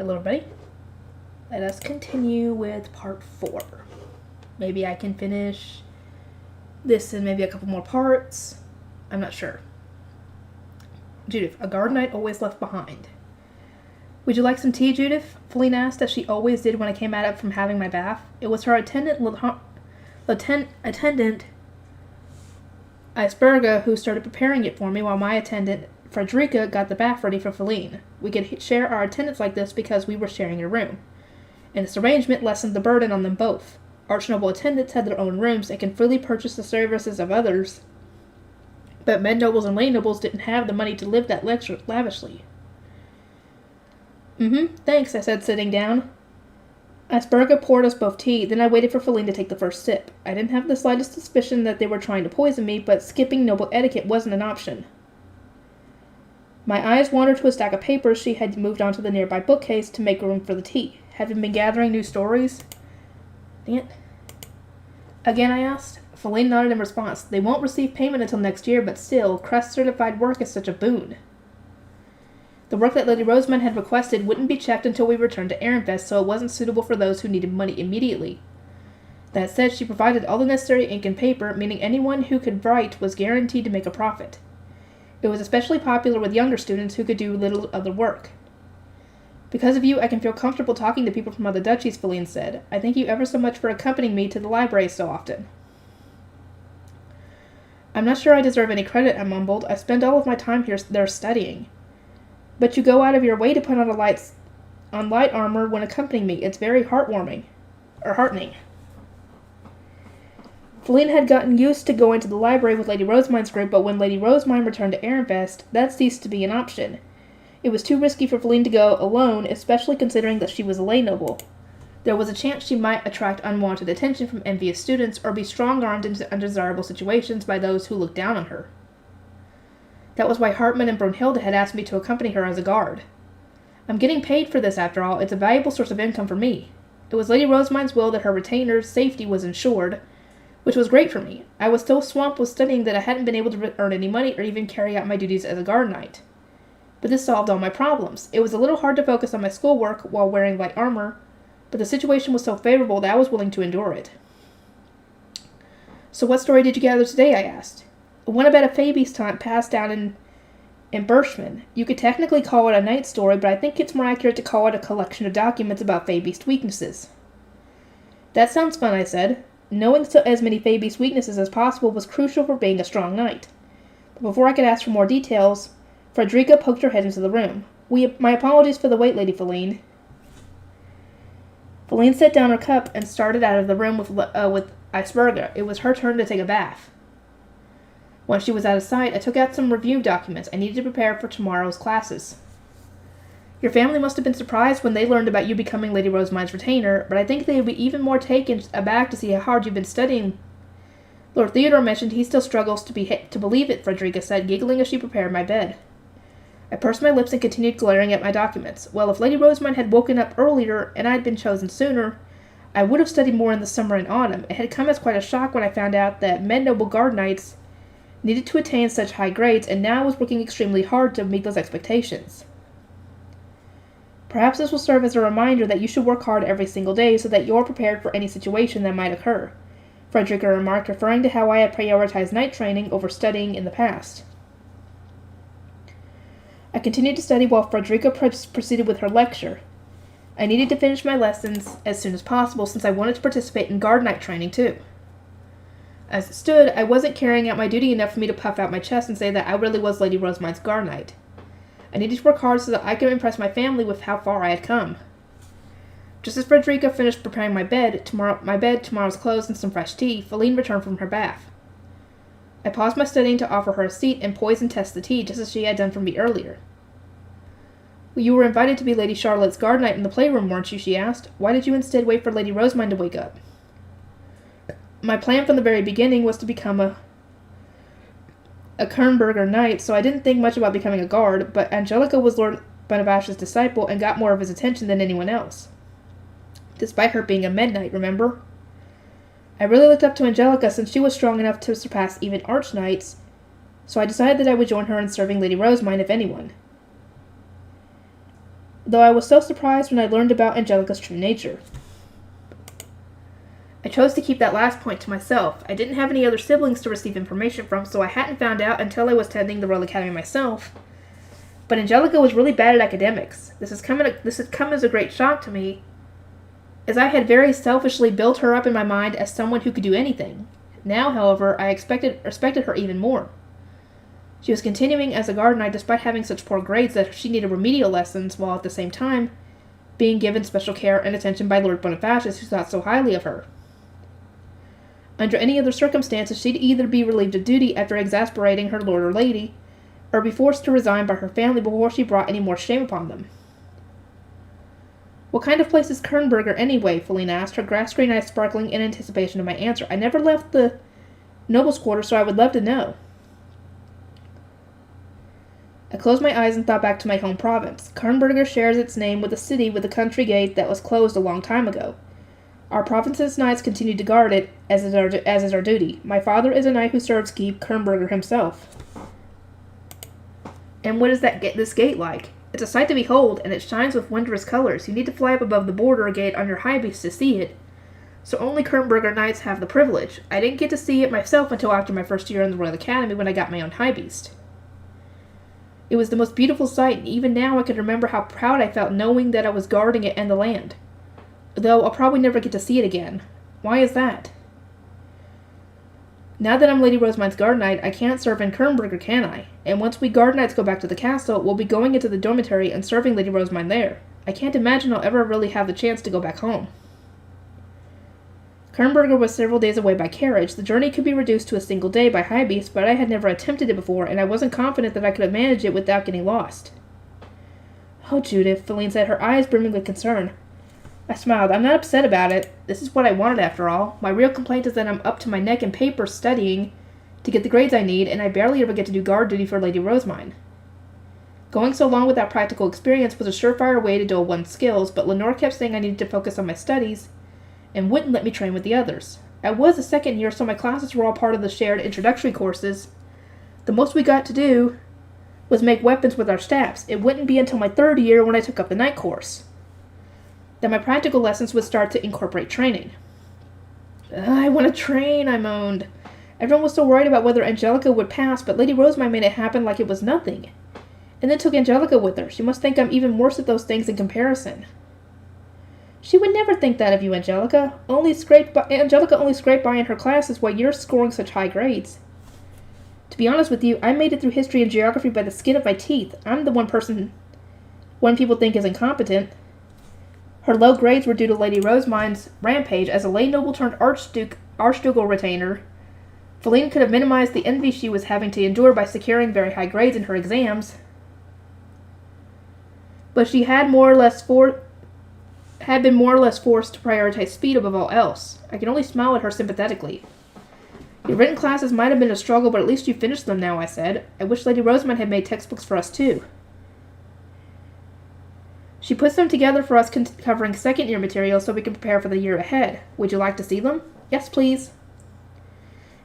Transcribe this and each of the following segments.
Hello, everybody. Let us continue with part 4. Maybe I can finish this in maybe a couple more parts. I'm not sure. Judith, a guard knight always left behind. Would you like some tea, Judith? Feline asked, as she always did when I came out from having my bath. It was her attendant Asperga who started preparing it for me while my attendant Frederica got the bath ready for Feline. We could share our attendance like this because we were sharing a room, and this arrangement lessened the burden on them both. Archnoble attendants had their own rooms and can freely purchase the services of others, but men nobles and lay nobles didn't have the money to live that lavishly. Thanks, I said, sitting down. Asperga poured us both tea, then I waited for Feline to take the first sip. I didn't have the slightest suspicion that they were trying to poison me, but skipping noble etiquette wasn't an option. My eyes wandered to a stack of papers she had moved onto the nearby bookcase to make room for the tea. Have you been gathering new stories? Dang it. Again, I asked. Feline nodded in response. They won't receive payment until next year, but still, Crest-certified work is such a boon. The work that Lady Rosamund had requested wouldn't be checked until we returned to Ehrenfest, so it wasn't suitable for those who needed money immediately. That said, she provided all the necessary ink and paper, meaning anyone who could write was guaranteed to make a profit. It was especially popular with younger students who could do little other work. Because of you, I can feel comfortable talking to people from other duchies, Feline said. I thank you ever so much for accompanying me to the library so often. I'm not sure I deserve any credit, I mumbled. I spend all of my time there studying. But you go out of your way to put on light armor when accompanying me. It's very heartening. Feline had gotten used to going to the library with Lady Rosamund's group, but when Lady Rosamund returned to Ehrenfest, that ceased to be an option. It was too risky for Feline to go alone, especially considering that she was a lay noble. There was a chance she might attract unwanted attention from envious students or be strong-armed into undesirable situations by those who looked down on her. That was why Hartmann and Brunhilde had asked me to accompany her as a guard. I'm getting paid for this, after all. It's a valuable source of income for me. It was Lady Rosamund's will that her retainer's safety was ensured, which was great for me. I was so swamped with studying that I hadn't been able to earn any money or even carry out my duties as a guard knight. But this solved all my problems. It was a little hard to focus on my schoolwork while wearing light armor, but the situation was so favorable that I was willing to endure it. So what story did you gather today? I asked. One about a Phoebe's time passed down in Birchman. You could technically call it a night story, but I think it's more accurate to call it a collection of documents about Phoebe's weaknesses. That sounds fun, I said. Knowing as many Phoebe's weaknesses as possible was crucial for being a strong knight. But before I could ask for more details, Frederica poked her head into the room. My apologies for the wait, Lady Feline. Feline set down her cup and started out of the room with Asperga. It was her turn to take a bath. Once she was out of sight, I took out some review documents I needed to prepare for tomorrow's classes. Your family must have been surprised when they learned about you becoming Lady Rosamund's retainer, but I think they would be even more taken aback to see how hard you've been studying. Lord Theodore mentioned he still struggles to believe it, Frederica said, giggling as she prepared my bed. I pursed my lips and continued glaring at my documents. Well, if Lady Rosamund had woken up earlier and I had been chosen sooner, I would have studied more in the summer and autumn. It had come as quite a shock when I found out that men noble guard knights needed to attain such high grades, and now I was working extremely hard to meet those expectations. Perhaps this will serve as a reminder that you should work hard every single day so that you're prepared for any situation that might occur, Frederica remarked, referring to how I had prioritized night training over studying in the past. I continued to study while Frederica proceeded with her lecture. I needed to finish my lessons as soon as possible since I wanted to participate in guard knight training too. As it stood, I wasn't carrying out my duty enough for me to puff out my chest and say that I really was Lady Rosamund's guard knight. I needed to work hard so that I could impress my family with how far I had come. Just as Frederica finished preparing my bed, tomorrow's clothes, and some fresh tea, Feline returned from her bath. I paused my studying to offer her a seat and poison test the tea, just as she had done for me earlier. Well, you were invited to be Lady Charlotte's guard knight in the playroom, weren't you? She asked. Why did you instead wait for Lady Rosamund to wake up? My plan from the very beginning was to become a Kernberger knight, so I didn't think much about becoming a guard, but Angelica was Lord Bonavash's disciple and got more of his attention than anyone else. Despite her being a med knight, remember? I really looked up to Angelica since she was strong enough to surpass even arch-knights, so I decided that I would join her in serving Lady Rosamund, if anyone. though I was so surprised when I learned about Angelica's true nature. I chose to keep that last point to myself. I didn't have any other siblings to receive information from, so I hadn't found out until I was attending the Royal Academy myself. But Angelica was really bad at academics. This had come as a great shock to me, as I had very selfishly built her up in my mind as someone who could do anything. Now, however, I respected her even more. She was continuing as a garden knight despite having such poor grades that she needed remedial lessons, while at the same time being given special care and attention by Lord Bonifacius, who thought so highly of her. Under any other circumstances, she'd either be relieved of duty after exasperating her lord or lady, or be forced to resign by her family before she brought any more shame upon them. "What kind of place is Kernberger, anyway?" Feline asked, her grass green eyes sparkling in anticipation of my answer. "I never left the noble's quarters, so I would love to know." I closed my eyes and thought back to my home province. Kernberger shares its name with a city with a country gate that was closed a long time ago. Our province's knights continue to guard it, as is our duty. My father is a knight who serves Keep Kernberger himself. "And what is this gate like?" "It's a sight to behold, and it shines with wondrous colors. You need to fly up above the border gate on your high beast to see it. So only Kernberger knights have the privilege. I didn't get to see it myself until after my first year in the Royal Academy when I got my own high beast. It was the most beautiful sight, and even now I can remember how proud I felt knowing that I was guarding it and the land. Though I'll probably never get to see it again. Why is that? Now that I'm Lady Rosemine's guard knight, I can't serve in Kernberger, can I? And once we guard knights go back to the castle, we'll be going into the dormitory and serving Lady Rosemine there. I can't imagine I'll ever really have the chance to go back home." Kernberger was several days away by carriage. The journey could be reduced to a single day by high beast, but I had never attempted it before, and I wasn't confident that I could have managed it without getting lost. "Oh, Judith," Feline said, her eyes brimming with concern. I smiled. "I'm not upset about it. This is what I wanted after all. My real complaint is that I'm up to my neck in papers studying to get the grades I need, and I barely ever get to do guard duty for Lady Rosemine. Going so long without practical experience was a surefire way to dull one's skills, but Lenore kept saying I needed to focus on my studies and wouldn't let me train with the others. I was a second year, so my classes were all part of the shared introductory courses. The most we got to do was make weapons with our staffs. It wouldn't be until my third year when I took up the night course that my practical lessons would start to incorporate training. I want to train," I moaned. Everyone was so worried about whether Angelica would pass, but Lady Rosemine made it happen like it was nothing. And then took Angelica with her. She must think I'm even worse at those things in comparison. "She would never think that of you, Angelica. Angelica only scraped by in her classes while you're scoring such high grades. To be honest with you, I made it through history and geography by the skin of my teeth. I'm the one people think is incompetent." Her low grades were due to Lady Rosemine's rampage. As a lay noble turned archducal retainer, Feline could have minimized the envy she was having to endure by securing very high grades in her exams. But she had been more or less forced to prioritize speed above all else. I can only smile at her sympathetically. "Your written classes might have been a struggle, but at least you finished them now," I said. "I wish Lady Rosemine had made textbooks for us, too. She puts them together for us covering second-year material so we can prepare for the year ahead. Would you like to see them?" "Yes, please."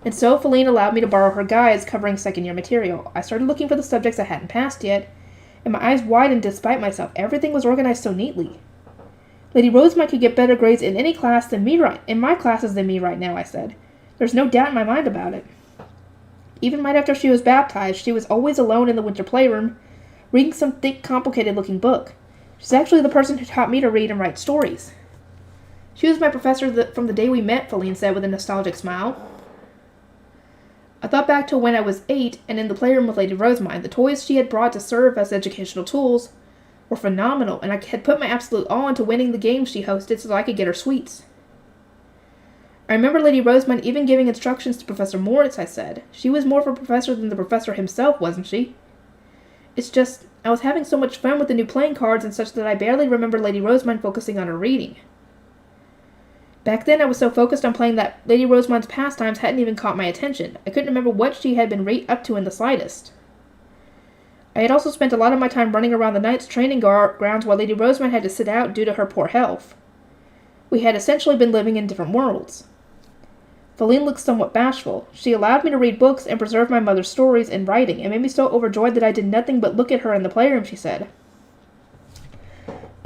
And so Feline allowed me to borrow her guides covering second-year material. I started looking for the subjects I hadn't passed yet, and my eyes widened despite myself. Everything was organized so neatly. "Lady Rosemine could get better grades in any class in my classes than me right now," I said. There's no doubt in my mind about it. Even right after she was baptized, she was always alone in the winter playroom, reading some thick, complicated-looking book. She's actually the person who taught me to read and write stories. "She was my professor from the day we met," Feline said with a nostalgic smile. I thought back to when I was 8 and in the playroom with Lady Rosemine. The toys she had brought to serve as educational tools were phenomenal, and I had put my absolute all into winning the games she hosted so I could get her sweets. "I remember Lady Rosemine even giving instructions to Professor Moritz," I said. "She was more of a professor than the professor himself, wasn't she? It's just, I was having so much fun with the new playing cards and such that I barely remember Lady Rosemine focusing on her reading. Back then I was so focused on playing that Lady Rosemine's pastimes hadn't even caught my attention. I couldn't remember what she had been up to in the slightest. I had also spent a lot of my time running around the Knights' training grounds while Lady Rosemine had to sit out due to her poor health. We had essentially been living in different worlds. Feline looked somewhat bashful. She allowed me to read books and preserve my mother's stories in writing. It made me so overjoyed that I did nothing but look at her in the playroom, she said.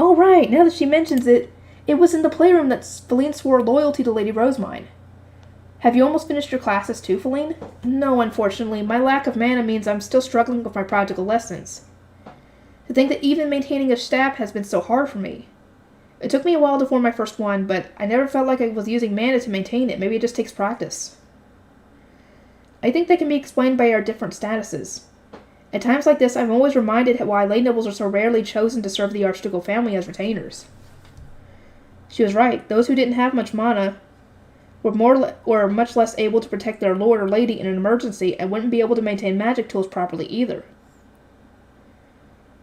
Oh, right, now that she mentions it, it was in the playroom that Feline swore loyalty to Lady Rosemine. Have you almost finished your classes too, Feline? No, unfortunately. My lack of mana means I'm still struggling with my practical lessons. To think that even maintaining a staff has been so hard for me. It took me a while to form my first one, but I never felt like I was using mana to maintain it. Maybe it just takes practice. I think that can be explained by our different statuses. At times like this, I'm always reminded why lay nobles are so rarely chosen to serve the Archducal family as retainers. She was right. Those who didn't have much mana were much less able to protect their lord or lady in an emergency and wouldn't be able to maintain magic tools properly either.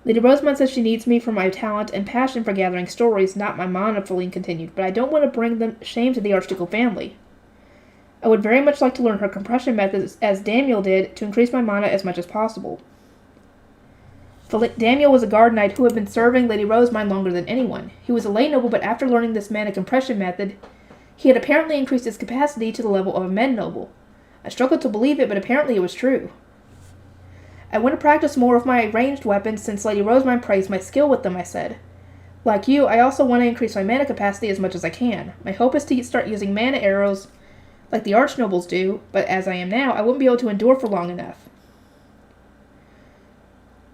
Lady Rosemont says she needs me for my talent and passion for gathering stories, not my mana, Feline continued, but I don't want to bring them shame to the Archducal family. I would very much like to learn her compression methods, as Daniel did, to increase my mana as much as possible. Daniel was a guard knight who had been serving Lady Rosemont longer than anyone. He was a lay noble, but after learning this mana compression method, he had apparently increased his capacity to the level of a med noble. I struggled to believe it, but apparently it was true. I want to practice more of my ranged weapons since Lady Rosemont praised my skill with them, I said. Like you, I also want to increase my mana capacity as much as I can. My hope is to start using mana arrows like the archnobles do, but as I am now, I wouldn't be able to endure for long enough.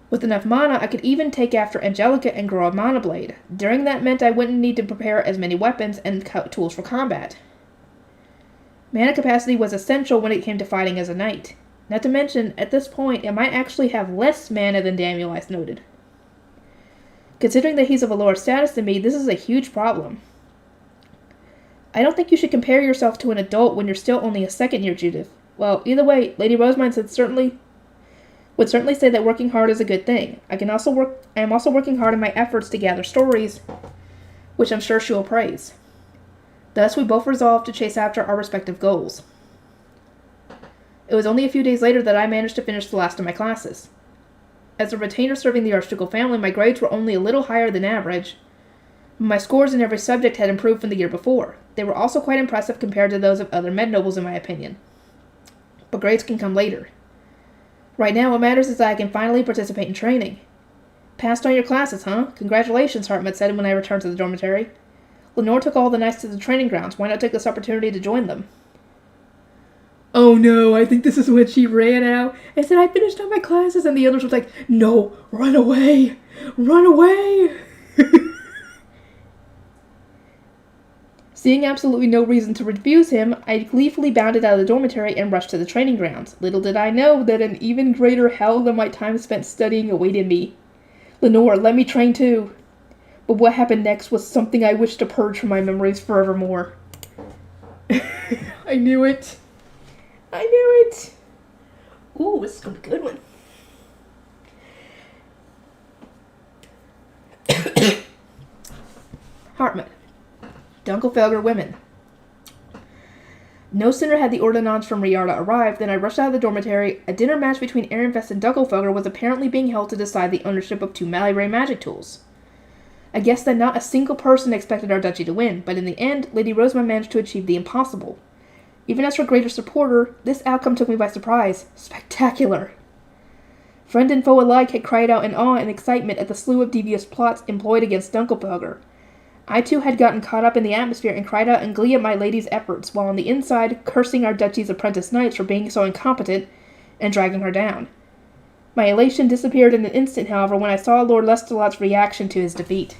With enough mana, I could even take after Angelica and grow a mana blade. During that meant I wouldn't need to prepare as many weapons and tools for combat. Mana capacity was essential when it came to fighting as a knight. Not to mention, at this point, it might actually have less mana than Daniel Ice noted. Considering that he's of a lower status than me, this is a huge problem. I don't think you should compare yourself to an adult when you're still only a second year, Judith. Well, either way, Lady Rosemont would certainly say that working hard is a good thing. I am also working hard in my efforts to gather stories, which I'm sure she will praise. Thus, we both resolved to chase after our respective goals. It was only a few days later that I managed to finish the last of my classes. As a retainer serving the Archducal family, my grades were only a little higher than average. My scores in every subject had improved from the year before. They were also quite impressive compared to those of other med nobles, in my opinion. But grades can come later. Right now, what matters is that I can finally participate in training. Passed on your classes, huh? Congratulations, Hartmut said when I returned to the dormitory. Lenore took all the knights to the training grounds. Why not take this opportunity to join them? Oh no, I think this is when she ran out and said, I finished all my classes, and the others were like, no, run away! Run away! Seeing absolutely no reason to refuse him, I gleefully bounded out of the dormitory and rushed to the training grounds. Little did I know that an even greater hell than my time spent studying awaited me. Lenore, let me train too. But what happened next was something I wished to purge from my memories forevermore. I knew it. I knew it. Ooh, this is going to be a good one. Hartmut. Dunkelfelder women. No sooner had the ordonnance from Riarda arrived than I rushed out of the dormitory. A dinner match between Ehrenfest and Dunkelfelder was apparently being held to decide the ownership of 2 Malleray magic tools. I guess that not a single person expected our duchy to win, but in the end, Lady Rosemont managed to achieve the impossible. Even as her greater supporter, this outcome took me by surprise. Spectacular! Friend and foe alike had cried out in awe and excitement at the slew of devious plots employed against Dunkelfelder. I too had gotten caught up in the atmosphere and cried out in glee at my lady's efforts, while on the inside, cursing our duchy's apprentice knights for being so incompetent and dragging her down. My elation disappeared in an instant, however, when I saw Lord Lestalot's reaction to his defeat.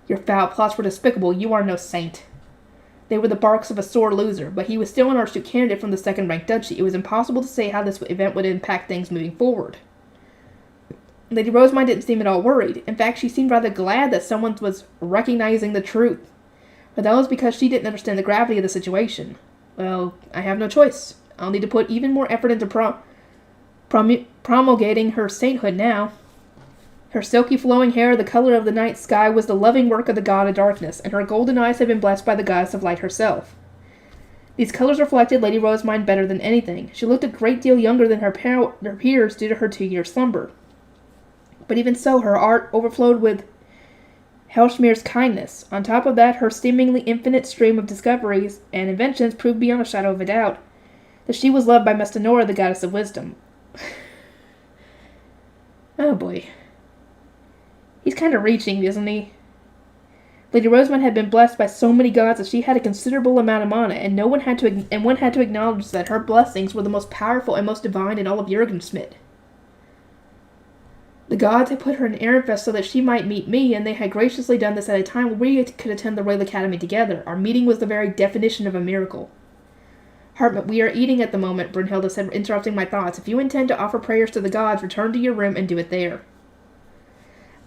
Your foul plots were despicable. You are no saint. They were the barks of a sore loser, but he was still an Archduke candidate from the second-ranked duchy. It was impossible to say how this event would impact things moving forward. Lady Rosemont didn't seem at all worried. In fact, she seemed rather glad that someone was recognizing the truth. But that was because she didn't understand the gravity of the situation. Well, I have no choice. I'll need to put even more effort into promulgating her sainthood now. Her silky flowing hair, the color of the night sky, was the loving work of the god of darkness, and her golden eyes had been blessed by the goddess of light herself. These colors reflected Lady Rosemont better than anything. She looked a great deal younger than her peers due to her 2-year slumber. But even so, her art overflowed with Hellschmier's kindness. On top of that, her seemingly infinite stream of discoveries and inventions proved beyond a shadow of a doubt that she was loved by Mestanora, the goddess of wisdom. Oh boy. He's kind of reaching, isn't he? Lady Rosamund had been blessed by so many gods that she had a considerable amount of mana, and one had to acknowledge that her blessings were the most powerful and most divine in all of Jurgensmith. The gods had put her in Ehrenfest so that she might meet me, and they had graciously done this at a time when we could attend the Royal Academy together. Our meeting was the very definition of a miracle. Hartmut, we are eating at the moment, Brunhilde said, interrupting my thoughts. If you intend to offer prayers to the gods, return to your room and do it there.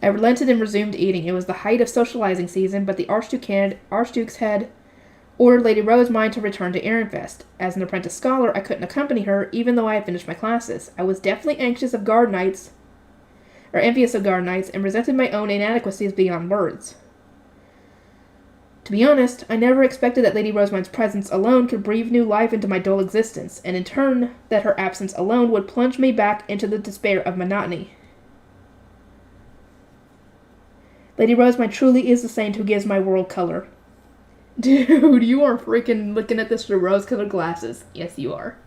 I relented and resumed eating. It was the height of socializing season, but the Archduke's had ordered Lady Rosamund to return to Ehrenfest. As an apprentice scholar, I couldn't accompany her, even though I had finished my classes. I was definitely envious of guard knights, and resented my own inadequacies beyond words. To be honest, I never expected that Lady Rosamund's presence alone could breathe new life into my dull existence, and in turn, that her absence alone would plunge me back into the despair of monotony. Lady Rosamund truly is the saint who gives my world color. Dude, you are freaking looking at this through rose-colored glasses. Yes, you are.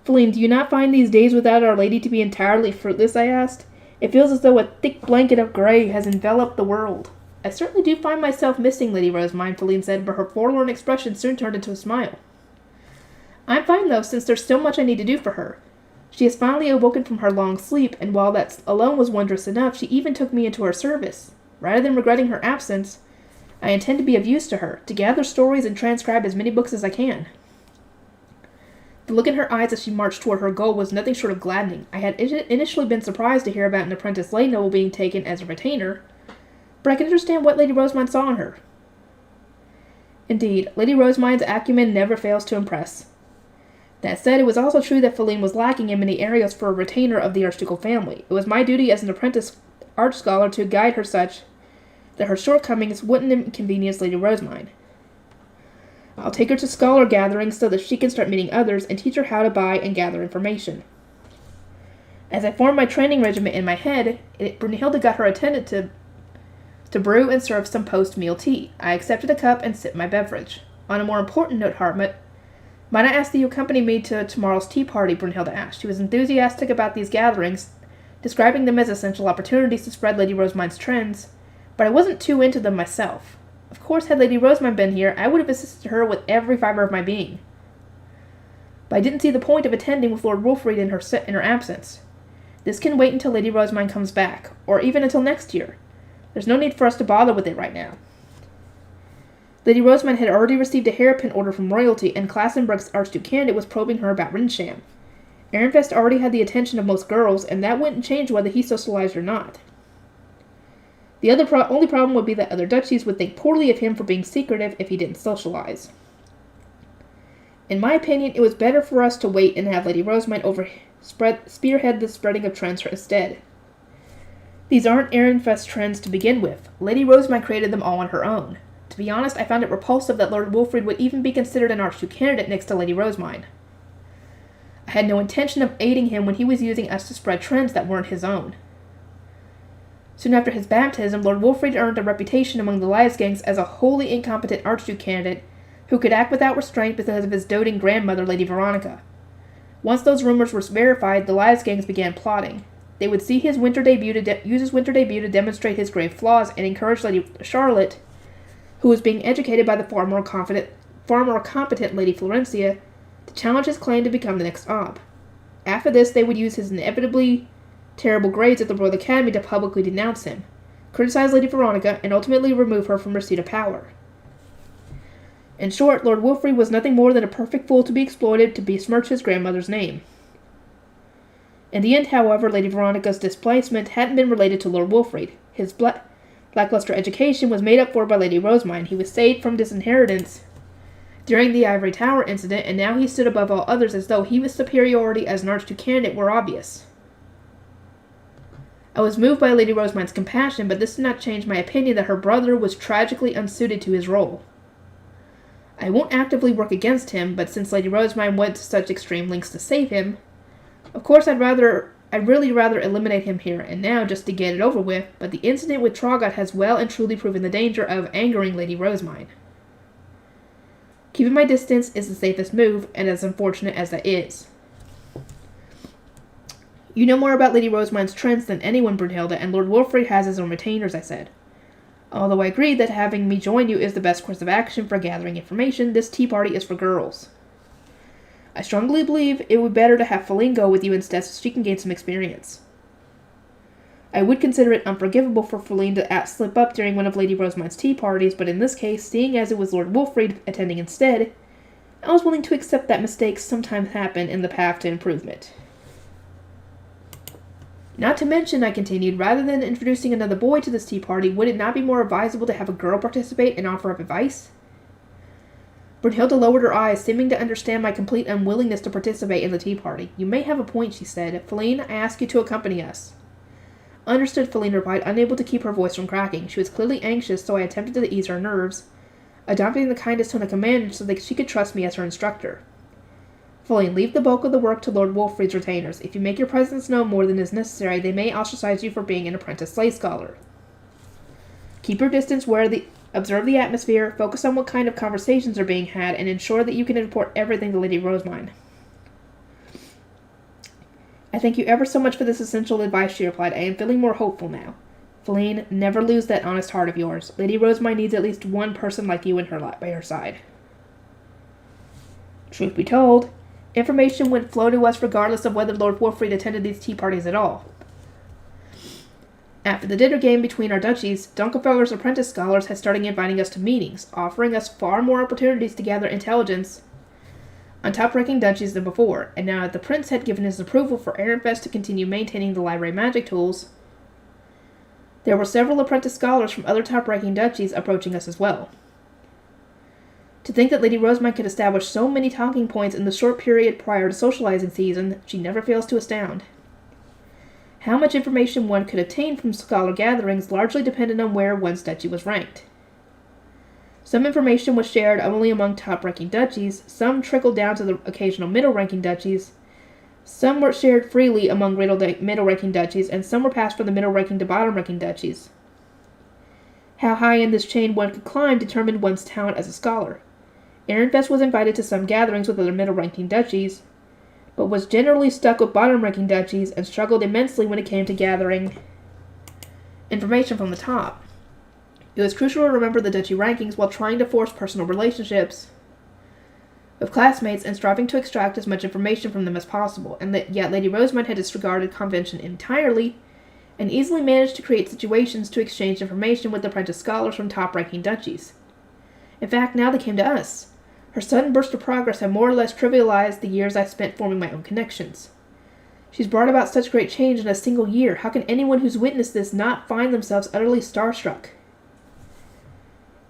Feline, do you not find these days without Our Lady to be entirely fruitless? I asked. It feels as though a thick blanket of gray has enveloped the world. I certainly do find myself missing Lady Rosamund, Feline said, but her forlorn expression soon turned into a smile. I'm fine, though, since there's still much I need to do for her. She has finally awoken from her long sleep, and while that alone was wondrous enough, she even took me into her service. Rather than regretting her absence, I intend to be of use to her, to gather stories and transcribe as many books as I can. The look in her eyes as she marched toward her goal was nothing short of gladdening. I had initially been surprised to hear about an apprentice lay noble being taken as a retainer, but I can understand what Lady Rosamund saw in her. Indeed, Lady Rosamund's acumen never fails to impress. That said, it was also true that Feline was lacking in many areas for a retainer of the archducal family. It was my duty as an apprentice art scholar to guide her such that her shortcomings wouldn't inconvenience Lady Rosamund. I'll take her to scholar gatherings so that she can start meeting others and teach her how to buy and gather information. As I formed my training regimen in my head, Brunhilde got her attendant to brew and serve some post-meal tea. I accepted a cup and sipped my beverage. On a more important note, Hartmut, might I ask that you accompany me to tomorrow's tea party? Brunhilde asked. She was enthusiastic about these gatherings, describing them as essential opportunities to spread Lady Rosamund's trends, but I wasn't too into them myself. Of course, had Lady Rosamund been here, I would have assisted her with every fiber of my being. But I didn't see the point of attending with Lord Wolfried in her absence. This can wait until Lady Rosamund comes back, or even until next year. There's no need for us to bother with it right now. Lady Rosamund had already received a hairpin order from royalty, and Klassenberg's Archduke candidate was probing her about Rinsham. Ehrenfest already had the attention of most girls, and that wouldn't change whether he socialized or not. The only problem would be that other duchies would think poorly of him for being secretive if he didn't socialize. In my opinion, it was better for us to wait and have Lady Rosamund spearhead the spreading of trends instead. These aren't Ehrenfest trends to begin with. Lady Rosamund created them all on her own. To be honest, I found it repulsive that Lord Wolfried would even be considered an Archduke candidate next to Lady Rosamund. I had no intention of aiding him when he was using us to spread trends that weren't his own. Soon after his baptism, Lord Wolfried earned a reputation among the Leibgangs as a wholly incompetent Archduke candidate who could act without restraint because of his doting grandmother, Lady Veronica. Once those rumors were verified, the Leibgangs began plotting. They would use his winter debut to demonstrate his grave flaws and encourage Lady Charlotte, who was being educated by the far more competent Lady Florencia, to challenge his claim to become the next Ob. After this, they would use his inevitably terrible grades at the Royal Academy to publicly denounce him, criticize Lady Veronica, and ultimately remove her from receipt of power. In short, Lord Wolfried was nothing more than a perfect fool to be exploited to besmirch his grandmother's name. In the end, however, Lady Veronica's displacement hadn't been related to Lord Wolfried. His lackluster education was made up for by Lady Rosamund. He was saved from disinheritance during the Ivory Tower incident, and now he stood above all others as though his superiority as an Archduke candidate were obvious. I was moved by Lady Rosamund's compassion, but this did not change my opinion that her brother was tragically unsuited to his role. I won't actively work against him, but since Lady Rosamund went to such extreme lengths to save him, of course I'd really rather eliminate him here and now just to get it over with, but the incident with Traugott has well and truly proven the danger of angering Lady Rosamund. Keeping my distance is the safest move, and as unfortunate as that is. You know more about Lady Rosemine's trends than anyone, Brunhilde, and Lord Wolfried has his own retainers, I said. Although I agree that having me join you is the best course of action for gathering information, this tea party is for girls. I strongly believe it would be better to have Feline go with you instead so she can gain some experience. I would consider it unforgivable for Feline to slip up during one of Lady Rosemine's tea parties, but in this case, seeing as it was Lord Wolfried attending instead, I was willing to accept that mistakes sometimes happen in the path to improvement. Not to mention, I continued, rather than introducing another boy to this tea party, would it not be more advisable to have a girl participate and offer up advice? Brunhilde lowered her eyes, seeming to understand my complete unwillingness to participate in the tea party. You may have a point, she said. Feline, I ask you to accompany us. Understood, Feline replied, unable to keep her voice from cracking. She was clearly anxious, so I attempted to ease her nerves, adopting the kindest tone of command so that she could trust me as her instructor. Feline, leave the bulk of the work to Lord Wolfried's retainers. If you make your presence known more than is necessary, they may ostracize you for being an apprentice slay scholar. Keep your distance, observe the atmosphere, focus on what kind of conversations are being had, and ensure that you can report everything to Lady Rosemine. I thank you ever so much for this essential advice, she replied. I am feeling more hopeful now. Feline, never lose that honest heart of yours. Lady Rosemine needs at least one person like you by her side. Truth be told, information would flow to us regardless of whether Lord Wolfried attended these tea parties at all. After the dinner game between our duchies, Dunkelfelder's apprentice scholars had started inviting us to meetings, offering us far more opportunities to gather intelligence on top-ranking duchies than before, and now that the prince had given his approval for Ehrenfest to continue maintaining the library magic tools, there were several apprentice scholars from other top-ranking duchies approaching us as well. To think that Lady Rosemine could establish so many talking points in the short period prior to socializing season, she never fails to astound. How much information one could obtain from scholar gatherings largely depended on where one's duchy was ranked. Some information was shared only among top-ranking duchies, some trickled down to the occasional middle-ranking duchies, some were shared freely among middle-ranking duchies, and some were passed from the middle-ranking to bottom-ranking duchies. How high in this chain one could climb determined one's talent as a scholar. Ehrenfest was invited to some gatherings with other middle-ranking duchies, but was generally stuck with bottom-ranking duchies and struggled immensely when it came to gathering information from the top. It was crucial to remember the duchy rankings while trying to force personal relationships with classmates and striving to extract as much information from them as possible, and yet Lady Rosemine had disregarded convention entirely and easily managed to create situations to exchange information with apprentice scholars from top-ranking duchies. In fact, now they came to us. Her sudden burst of progress had more or less trivialized the years I spent forming my own connections. She's brought about such great change in a single year. How can anyone who's witnessed this not find themselves utterly starstruck?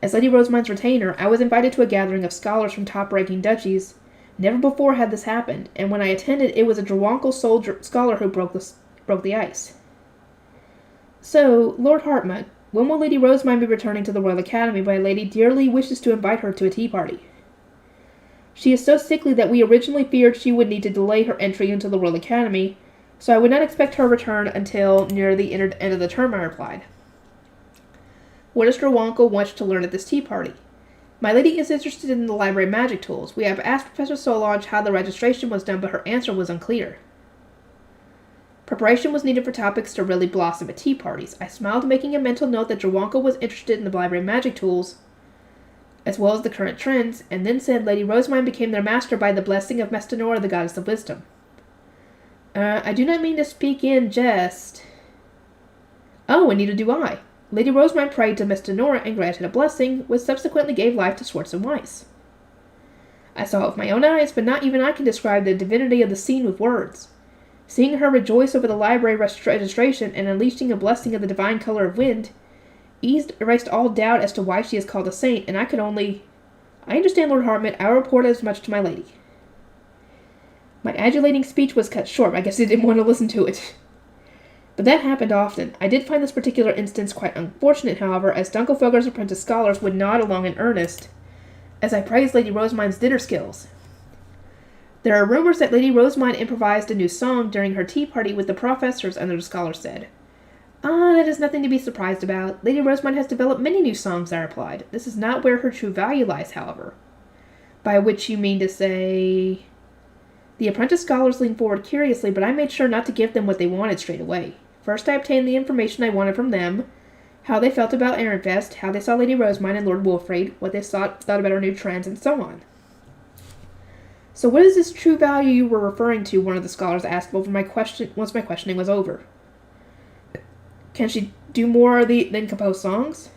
As Lady Rosemine's retainer, I was invited to a gathering of scholars from top-ranking duchies. Never before had this happened, and when I attended, it was a Drewonkel scholar who broke the ice. So, Lord Hartmut, when will Lady Rosemine be returning to the Royal Academy? My lady dearly wishes to invite her to a tea party. She is so sickly that we originally feared she would need to delay her entry into the Royal Academy, so I would not expect her return until near the end of the term, I replied. What does Drewonkel want to learn at this tea party? My lady is interested in the library magic tools. We have asked Professor Solange how the registration was done, but her answer was unclear. Preparation was needed for topics to really blossom at tea parties. I smiled, making a mental note that Drewonkel was interested in the library magic tools, as well as the current trends, and then said Lady Rosemine became their master by the blessing of Mestanora, the goddess of wisdom. I do not mean to speak in jest. Oh, and neither do I. Lady Rosemine prayed to Mestanora and granted a blessing, which subsequently gave life to Schwartz and Weiss. I saw it with my own eyes, but not even I can describe the divinity of the scene with words. Seeing her rejoice over the library registration and unleashing a blessing of the divine color of wind, erased all doubt as to why she is called a saint, and I understand, Lord Hartmut. I will report as much to my lady. My adulating speech was cut short. I guess I didn't want to listen to it. But that happened often. I did find this particular instance quite unfortunate, however, as Dunkelfelder's apprentice scholars would nod along in earnest, as I praised Lady Rosemine's dinner skills. There are rumors that Lady Rosemine improvised a new song during her tea party with the professors, and the scholars said. That is nothing to be surprised about. Lady Rosemine has developed many new songs, I replied. This is not where her true value lies, however. By which you mean to say The apprentice scholars leaned forward curiously, but I made sure not to give them what they wanted straight away. First, I obtained the information I wanted from them, how they felt about Ehrenfest, how they saw Lady Rosemine and Lord Wolfraid, what they thought about our new trends, and so on. So what is this true value you were referring to? One of the scholars asked once my questioning was over. Can she do more than compose songs?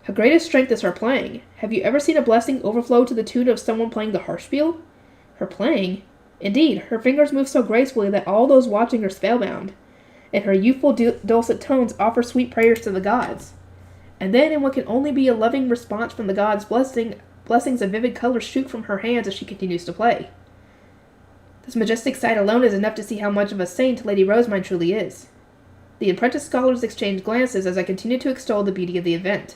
Her greatest strength is her playing. Have you ever seen a blessing overflow to the tune of someone playing the harpspiel? Her playing? Indeed, her fingers move so gracefully that all those watching are spellbound, and her youthful dulcet tones offer sweet prayers to the gods. And then, in what can only be a loving response from the gods, blessings of vivid colors shoot from her hands as she continues to play. This majestic sight alone is enough to see how much of a saint Lady Rosemine truly is. The apprentice scholars exchanged glances as I continued to extol the beauty of the event.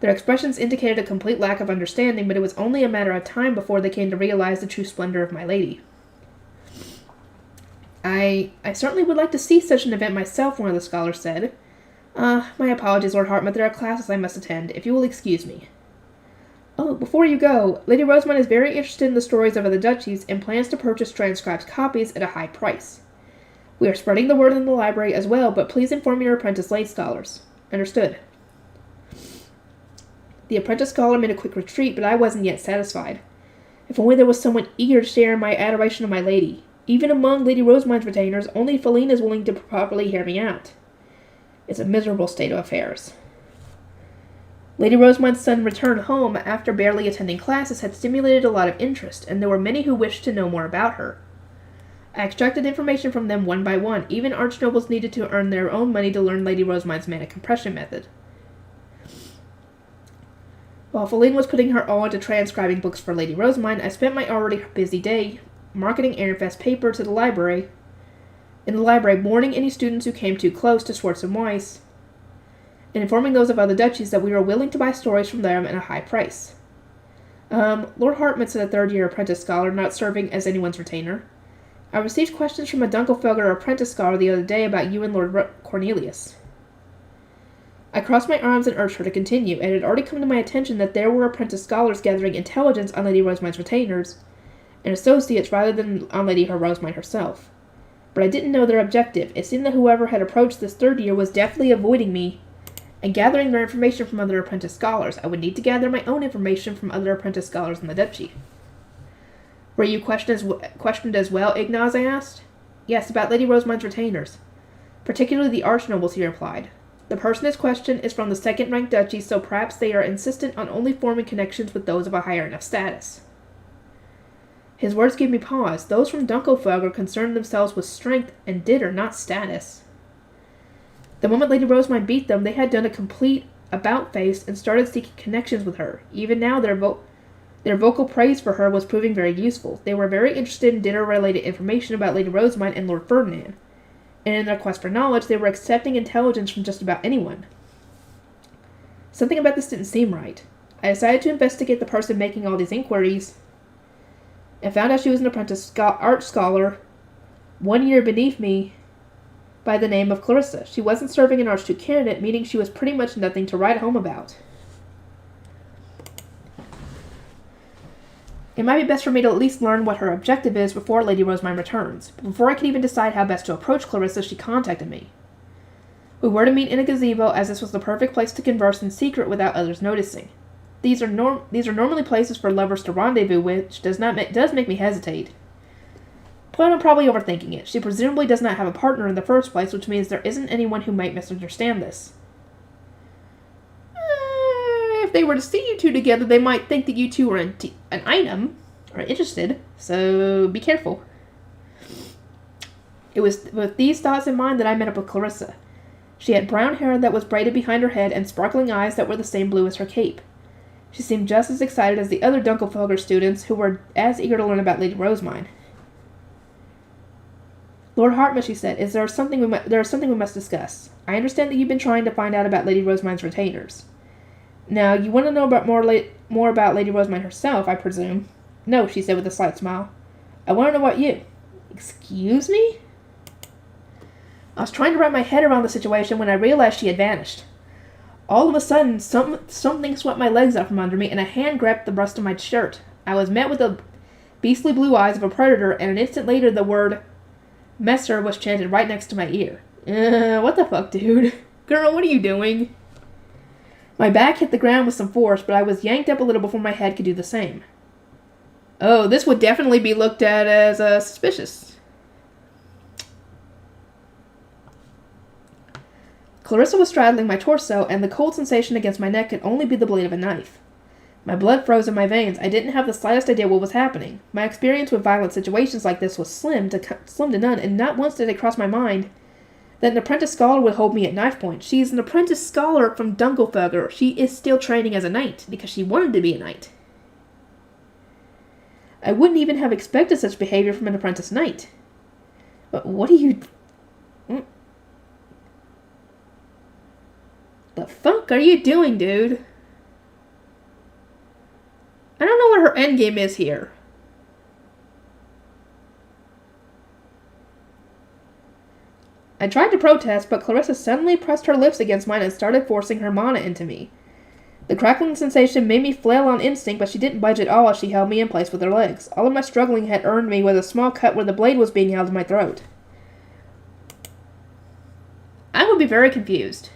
Their expressions indicated a complete lack of understanding, but it was only a matter of time before they came to realize the true splendor of my lady. I certainly would like to see such an event myself, one of the scholars said. My apologies, Lord Hartmut, there are classes I must attend, if you will excuse me. Oh, before you go, Lady Rosemine is very interested in the stories of other duchies and plans to purchase transcribed copies at a high price. We are spreading the word in the library as well, but please inform your apprentice lay scholars. Understood. The apprentice scholar made a quick retreat, but I wasn't yet satisfied. If only there was someone eager to share in my adoration of my lady. Even among Lady Rosemine's retainers, only Feline is willing to properly hear me out. It's a miserable state of affairs. Lady Rosemine's son returned home after barely attending classes had stimulated a lot of interest, and there were many who wished to know more about her. I extracted information from them one by one. Even archnobles needed to earn their own money to learn Lady Rosemine's mana compression method. While Feline was putting her all into transcribing books for Lady Rosemine, I spent my already busy day marketing Ehrenfest paper in the library, warning any students who came too close to Schwartz and Weiss, and informing those of other duchies that we were willing to buy stories from them at a high price. Lord Hartmut said, a third-year apprentice scholar, not serving as anyone's retainer. I received questions from a Dunkelfelder apprentice scholar the other day about you and Lord Cornelius. I crossed my arms and urged her to continue. It had already come to my attention that there were apprentice scholars gathering intelligence on Lady Rosemine's retainers and associates rather than on Lady Rosemine herself. But I didn't know their objective. It seemed that whoever had approached this third year was deftly avoiding me and gathering their information from other apprentice scholars. I would need to gather my own information from other apprentice scholars in the duchy. Were you questioned as well, Ignaz? I asked. Yes, about Lady Rosemine's retainers. Particularly the archnobles, he replied. The person in question is from the second-ranked duchy, so perhaps they are insistent on only forming connections with those of a higher enough status. His words gave me pause. Those from Dunkelfelder concerned themselves with strength and ditter, not status. The moment Lady Rosemine beat them, they had done a complete about-face and started seeking connections with her. Even now, their vocal praise for her was proving very useful. They were very interested in dinner-related information about Lady Rosemine and Lord Ferdinand, and in their quest for knowledge, they were accepting intelligence from just about anyone. Something about this didn't seem right. I decided to investigate the person making all these inquiries, and found out she was an apprentice art scholar, 1 year beneath me, by the name of Clarissa. She wasn't serving an Archduke candidate, meaning she was pretty much nothing to write home about. It might be best for me to at least learn what her objective is before Lady Rosemine returns. But before I could even decide how best to approach Clarissa, she contacted me. We were to meet in a gazebo, as this was the perfect place to converse in secret without others noticing. These are normally places for lovers to rendezvous, which does make me hesitate. But I'm probably overthinking it. She presumably does not have a partner in the first place, which means there isn't anyone who might misunderstand this. If they were to see you two together, they might think that you two are an item, or interested, so be careful. It was with these thoughts in mind that I met up with Clarissa. She had brown hair that was braided behind her head and sparkling eyes that were the same blue as her cape. She seemed just as excited as the other Dunkelfelder students who were as eager to learn about Lady Rosemine. Lord Hartmut, she said, there is something we must discuss. I understand that you've been trying to find out about Lady Rosemine's retainers. Now, you want to know about more about Lady Rosemine herself, I presume? No, she said with a slight smile. I want to know about you. Excuse me? I was trying to wrap my head around the situation when I realized she had vanished. All of a sudden, something swept my legs out from under me, and a hand grabbed the breast of my shirt. I was met with a beastly blue eyes of a predator, and an instant later the word Messer was chanted right next to my ear. What the fuck, dude? Girl, what are you doing? My back hit the ground with some force, but I was yanked up a little before my head could do the same. Oh, this would definitely be looked at as suspicious. Clarissa was straddling my torso, and the cold sensation against my neck could only be the blade of a knife. My blood froze in my veins. I didn't have the slightest idea what was happening. My experience with violent situations like this was slim to none, and not once did it cross my mind that an apprentice scholar would hold me at knife point. She is an apprentice scholar from Dunkelfelger. She is still training as a knight, because she wanted to be a knight. I wouldn't even have expected such behavior from an apprentice knight. But what are you... The fuck are you doing, dude? I don't know what her endgame is here. I tried to protest, but Clarissa suddenly pressed her lips against mine and started forcing her mana into me. The crackling sensation made me flail on instinct, but she didn't budge at all as she held me in place with her legs. All of my struggling had earned me with a small cut where the blade was being held to my throat. I would be very confused.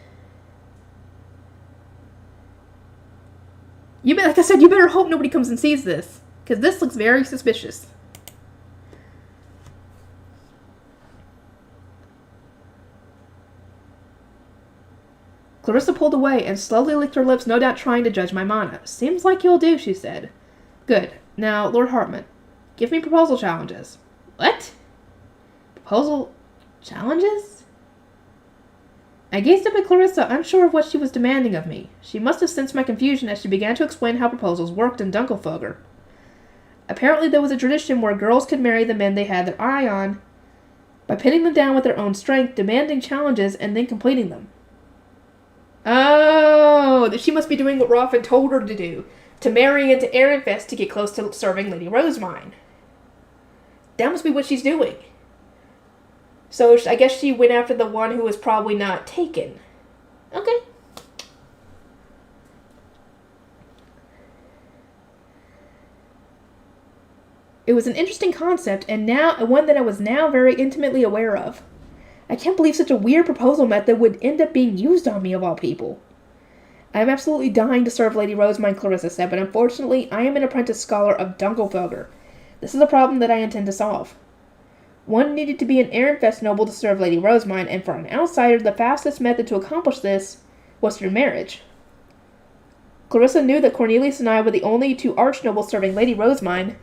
Like I said, you better hope nobody comes and sees this, because this looks very suspicious. Clarissa pulled away and slowly licked her lips, no doubt trying to judge my mana. Seems like you'll do, she said. Good. Now, Lord Hartman, give me proposal challenges. What? Proposal challenges? I gazed up at Clarissa, unsure of what she was demanding of me. She must have sensed my confusion as she began to explain how proposals worked in Dunkelfelger. Apparently there was a tradition where girls could marry the men they had their eye on by pinning them down with their own strength, demanding challenges, and then completing them. Oh, she must be doing what Roffin told her to do, to marry into Ehrenfest to get close to serving Lady Rosemine. That must be what she's doing. So I guess she went after the one who was probably not taken. Okay. It was an interesting concept, and one that I was now very intimately aware of. I can't believe such a weird proposal method would end up being used on me, of all people. I am absolutely dying to serve Lady Rosemine, Clarissa said, but unfortunately I am an apprentice scholar of Dunkelfelger. This is a problem that I intend to solve. One needed to be an Ehrenfest noble to serve Lady Rosemine, and for an outsider, the fastest method to accomplish this was through marriage. Clarissa knew that Cornelius and I were the only two archnobles serving Lady Rosemine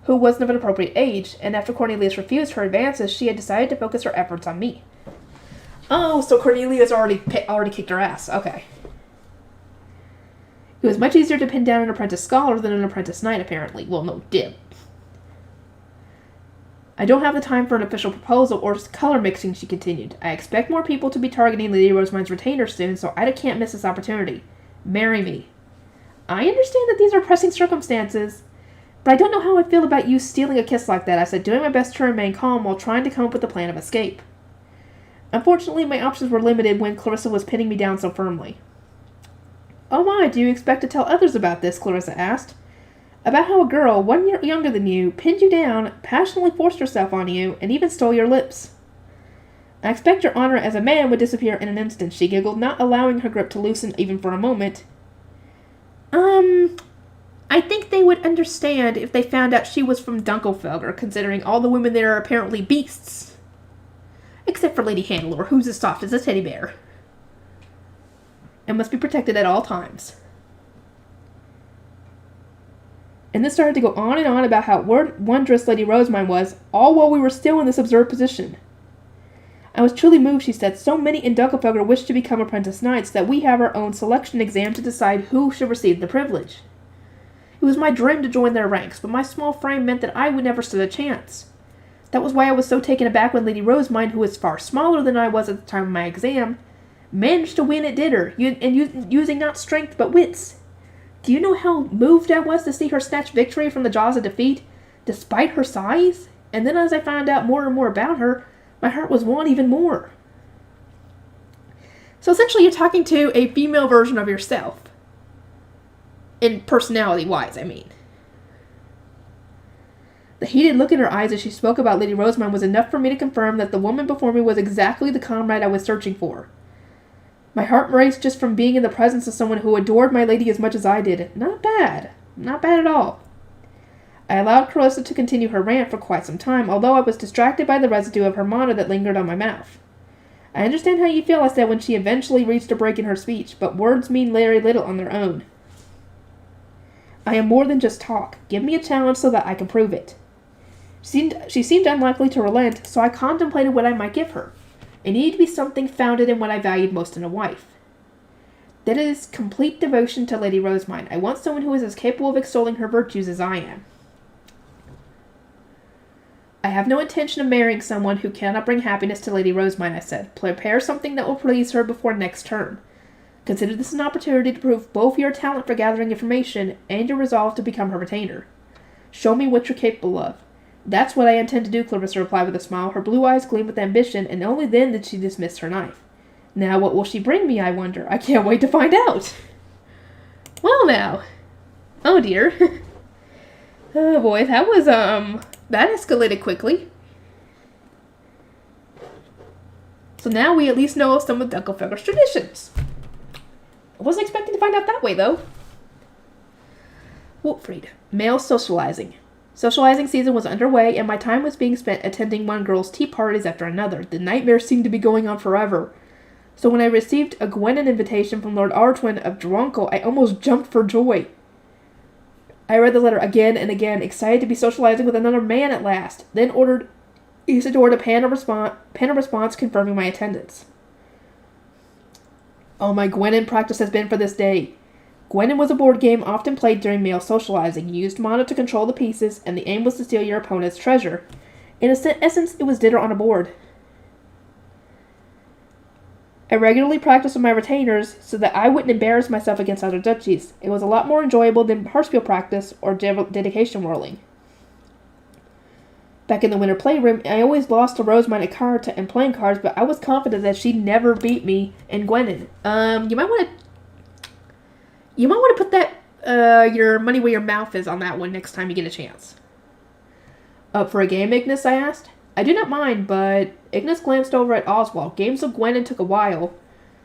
who wasn't of an appropriate age, and after Cornelius refused her advances, she had decided to focus her efforts on me. Oh, so Cornelius already kicked her ass. Okay. It was much easier to pin down an apprentice scholar than an apprentice knight, apparently. Well, no, dib. I don't have the time for an official proposal or color mixing, she continued. I expect more people to be targeting Lady Rosemine's retainer soon, so I can't miss this opportunity. Marry me. I understand that these are pressing circumstances, but I don't know how I feel about you stealing a kiss like that, I said, doing my best to remain calm while trying to come up with a plan of escape. Unfortunately, my options were limited when Clarissa was pinning me down so firmly. Oh my, do you expect to tell others about this? Clarissa asked. About how a girl, 1 year younger than you, pinned you down, passionately forced herself on you, and even stole your lips. I expect your honor as a man would disappear in an instant, she giggled, not allowing her grip to loosen even for a moment. I think they would understand if they found out she was from Dunkelfelger, considering all the women there are apparently beasts. Except for Lady Hannelore, who's as soft as a teddy bear. And must be protected at all times. And this started to go on and on about how wondrous Lady Rosemine was, all while we were still in this absurd position. I was truly moved, she said. So many in Dunkelfelger wish to become apprentice knights that we have our own selection exam to decide who should receive the privilege. It was my dream to join their ranks, but my small frame meant that I would never stand a chance. That was why I was so taken aback when Lady Rosemine, who was far smaller than I was at the time of my exam, managed to win at dinner, using not strength but wits. Do you know how moved I was to see her snatch victory from the jaws of defeat, despite her size? And then as I found out more and more about her, my heart was won even more. So essentially you're talking to a female version of yourself. In personality-wise, I mean. The heated look in her eyes as she spoke about Lady Rosemine was enough for me to confirm that the woman before me was exactly the comrade I was searching for. My heart raced just from being in the presence of someone who adored my lady as much as I did. Not bad. Not bad at all. I allowed Carissa to continue her rant for quite some time, although I was distracted by the residue of her mana that lingered on my mouth. I understand how you feel, I said when she eventually reached a break in her speech, but words mean very little on their own. I am more than just talk. Give me a challenge so that I can prove it. She seemed unlikely to relent, so I contemplated what I might give her. It needed to be something founded in what I valued most in a wife. That is complete devotion to Lady Rosemine. I want someone who is as capable of extolling her virtues as I am. I have no intention of marrying someone who cannot bring happiness to Lady Rosemine, I said. Prepare something that will please her before next term. Consider this an opportunity to prove both your talent for gathering information and your resolve to become her retainer. Show me what you're capable of. That's what I intend to do, Clarissa replied with a smile. Her blue eyes gleamed with ambition, and only then did she dismiss her knife. Now what will she bring me, I wonder? I can't wait to find out. Well now. Oh dear. Oh boy, that was, that escalated quickly. So now we at least know some of Dunkelfelder's traditions. I wasn't expecting to find out that way, though. Wolfried. Male socializing. Socializing season was underway, and my time was being spent attending one girl's tea parties after another. The nightmare seemed to be going on forever. So when I received a Gwenin invitation from Lord Artwin of Dronko, I almost jumped for joy. I read the letter again and again, excited to be socializing with another man at last, then ordered Isidore to pen a response confirming my attendance. All my Gwenin practice has been for this day. Gwenin was a board game often played during male socializing. You used mana to control the pieces, and the aim was to steal your opponent's treasure. In essence, it was dinner on a board. I regularly practiced with my retainers so that I wouldn't embarrass myself against other duchies. It was a lot more enjoyable than Hearthstone practice or dedication whirling. Back in the winter playroom, I always lost to Rosemine at cards and playing cards, but I was confident that she'd never beat me in Gwenin. You might want to put that your money where your mouth is on that one next time you get a chance. Up for a game, Ignis? I asked. I do not mind, but Ignis glanced over at Oswald. Games of Gwenin took a while,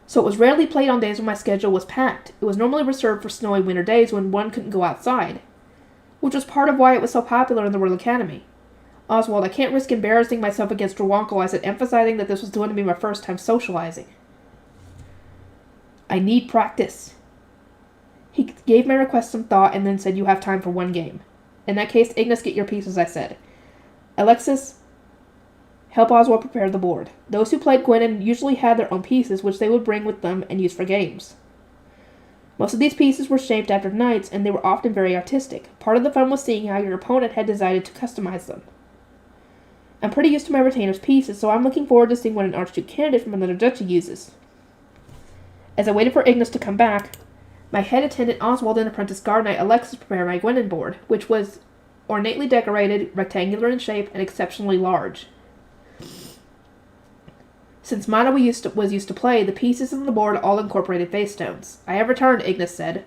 so it was rarely played on days when my schedule was packed. It was normally reserved for snowy winter days when one couldn't go outside, which was part of why it was so popular in the Royal Academy. Oswald, I can't risk embarrassing myself against Drwonko, I said, emphasizing that this was going to be my first time socializing. I need practice. He gave my request some thought and then said, you have time for one game. In that case, Ignis, get your pieces, I said. Alexis, help Oswald prepare the board. Those who played Gwenin usually had their own pieces, which they would bring with them and use for games. Most of these pieces were shaped after knights, and they were often very artistic. Part of the fun was seeing how your opponent had decided to customize them. I'm pretty used to my retainer's pieces, so I'm looking forward to seeing what an Archduke candidate from another duchy uses. As I waited for Ignis to come back, my head attendant Oswald and apprentice guard knight Alexis prepared my Gwenin board, which was ornately decorated, rectangular in shape, and exceptionally large. Since mana was used to play, the pieces on the board all incorporated face stones. I have returned, Ignis said.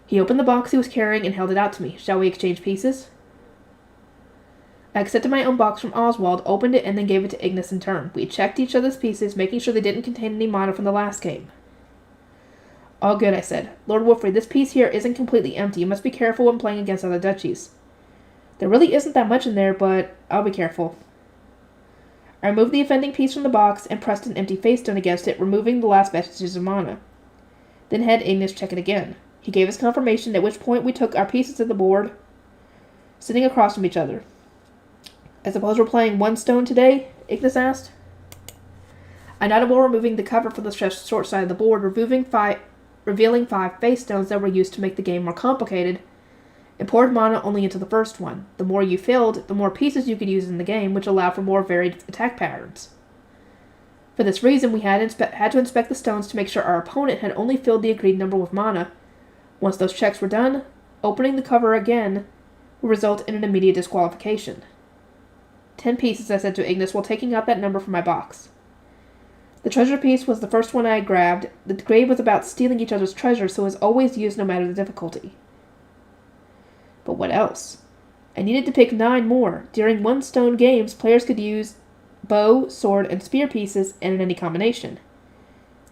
He opened the box he was carrying and held it out to me. Shall we exchange pieces? I accepted my own box from Oswald, opened it, and then gave it to Ignis in turn. We checked each other's pieces, making sure they didn't contain any mana from the last game. All good, I said. Lord Wolfried, this piece here isn't completely empty. You must be careful when playing against other duchies. There really isn't that much in there, but I'll be careful. I removed the offending piece from the box and pressed an empty face stone against it, removing the last vestiges of mana. Then had Ignis check it again. He gave us confirmation, at which point we took our pieces of the board, sitting across from each other. I suppose we're playing one stone today? Ignis asked. I nodded while removing the cover from the short side of the board, revealing 5 face stones that were used to make the game more complicated, and poured mana only into the first one. The more you filled, the more pieces you could use in the game, which allowed for more varied attack patterns. For this reason, we had to inspect the stones to make sure our opponent had only filled the agreed number with mana. Once those checks were done, opening the cover again would result in an immediate disqualification. 10 pieces, I said to Ignis, while taking out that number from my box. The treasure piece was the first one I had grabbed. The grade was about stealing each other's treasure, so it was always used no matter the difficulty. But what else? I needed to pick 9 more. During one-stone games, players could use bow, sword, and spear pieces in any combination.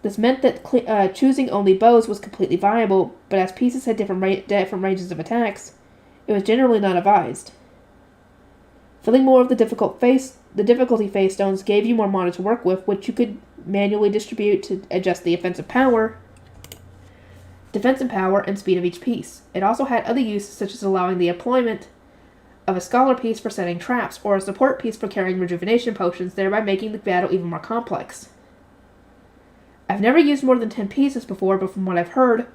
This meant that choosing only bows was completely viable, but as pieces had different ranges of attacks, it was generally not advised. Filling more of the difficulty phase stones gave you more mana to work with, which you could manually distribute to adjust the defensive power, and speed of each piece. It also had other uses, such as allowing the employment of a scholar piece for setting traps, or a support piece for carrying rejuvenation potions, thereby making the battle even more complex. I've never used more than 10 pieces before, but from what I've heard,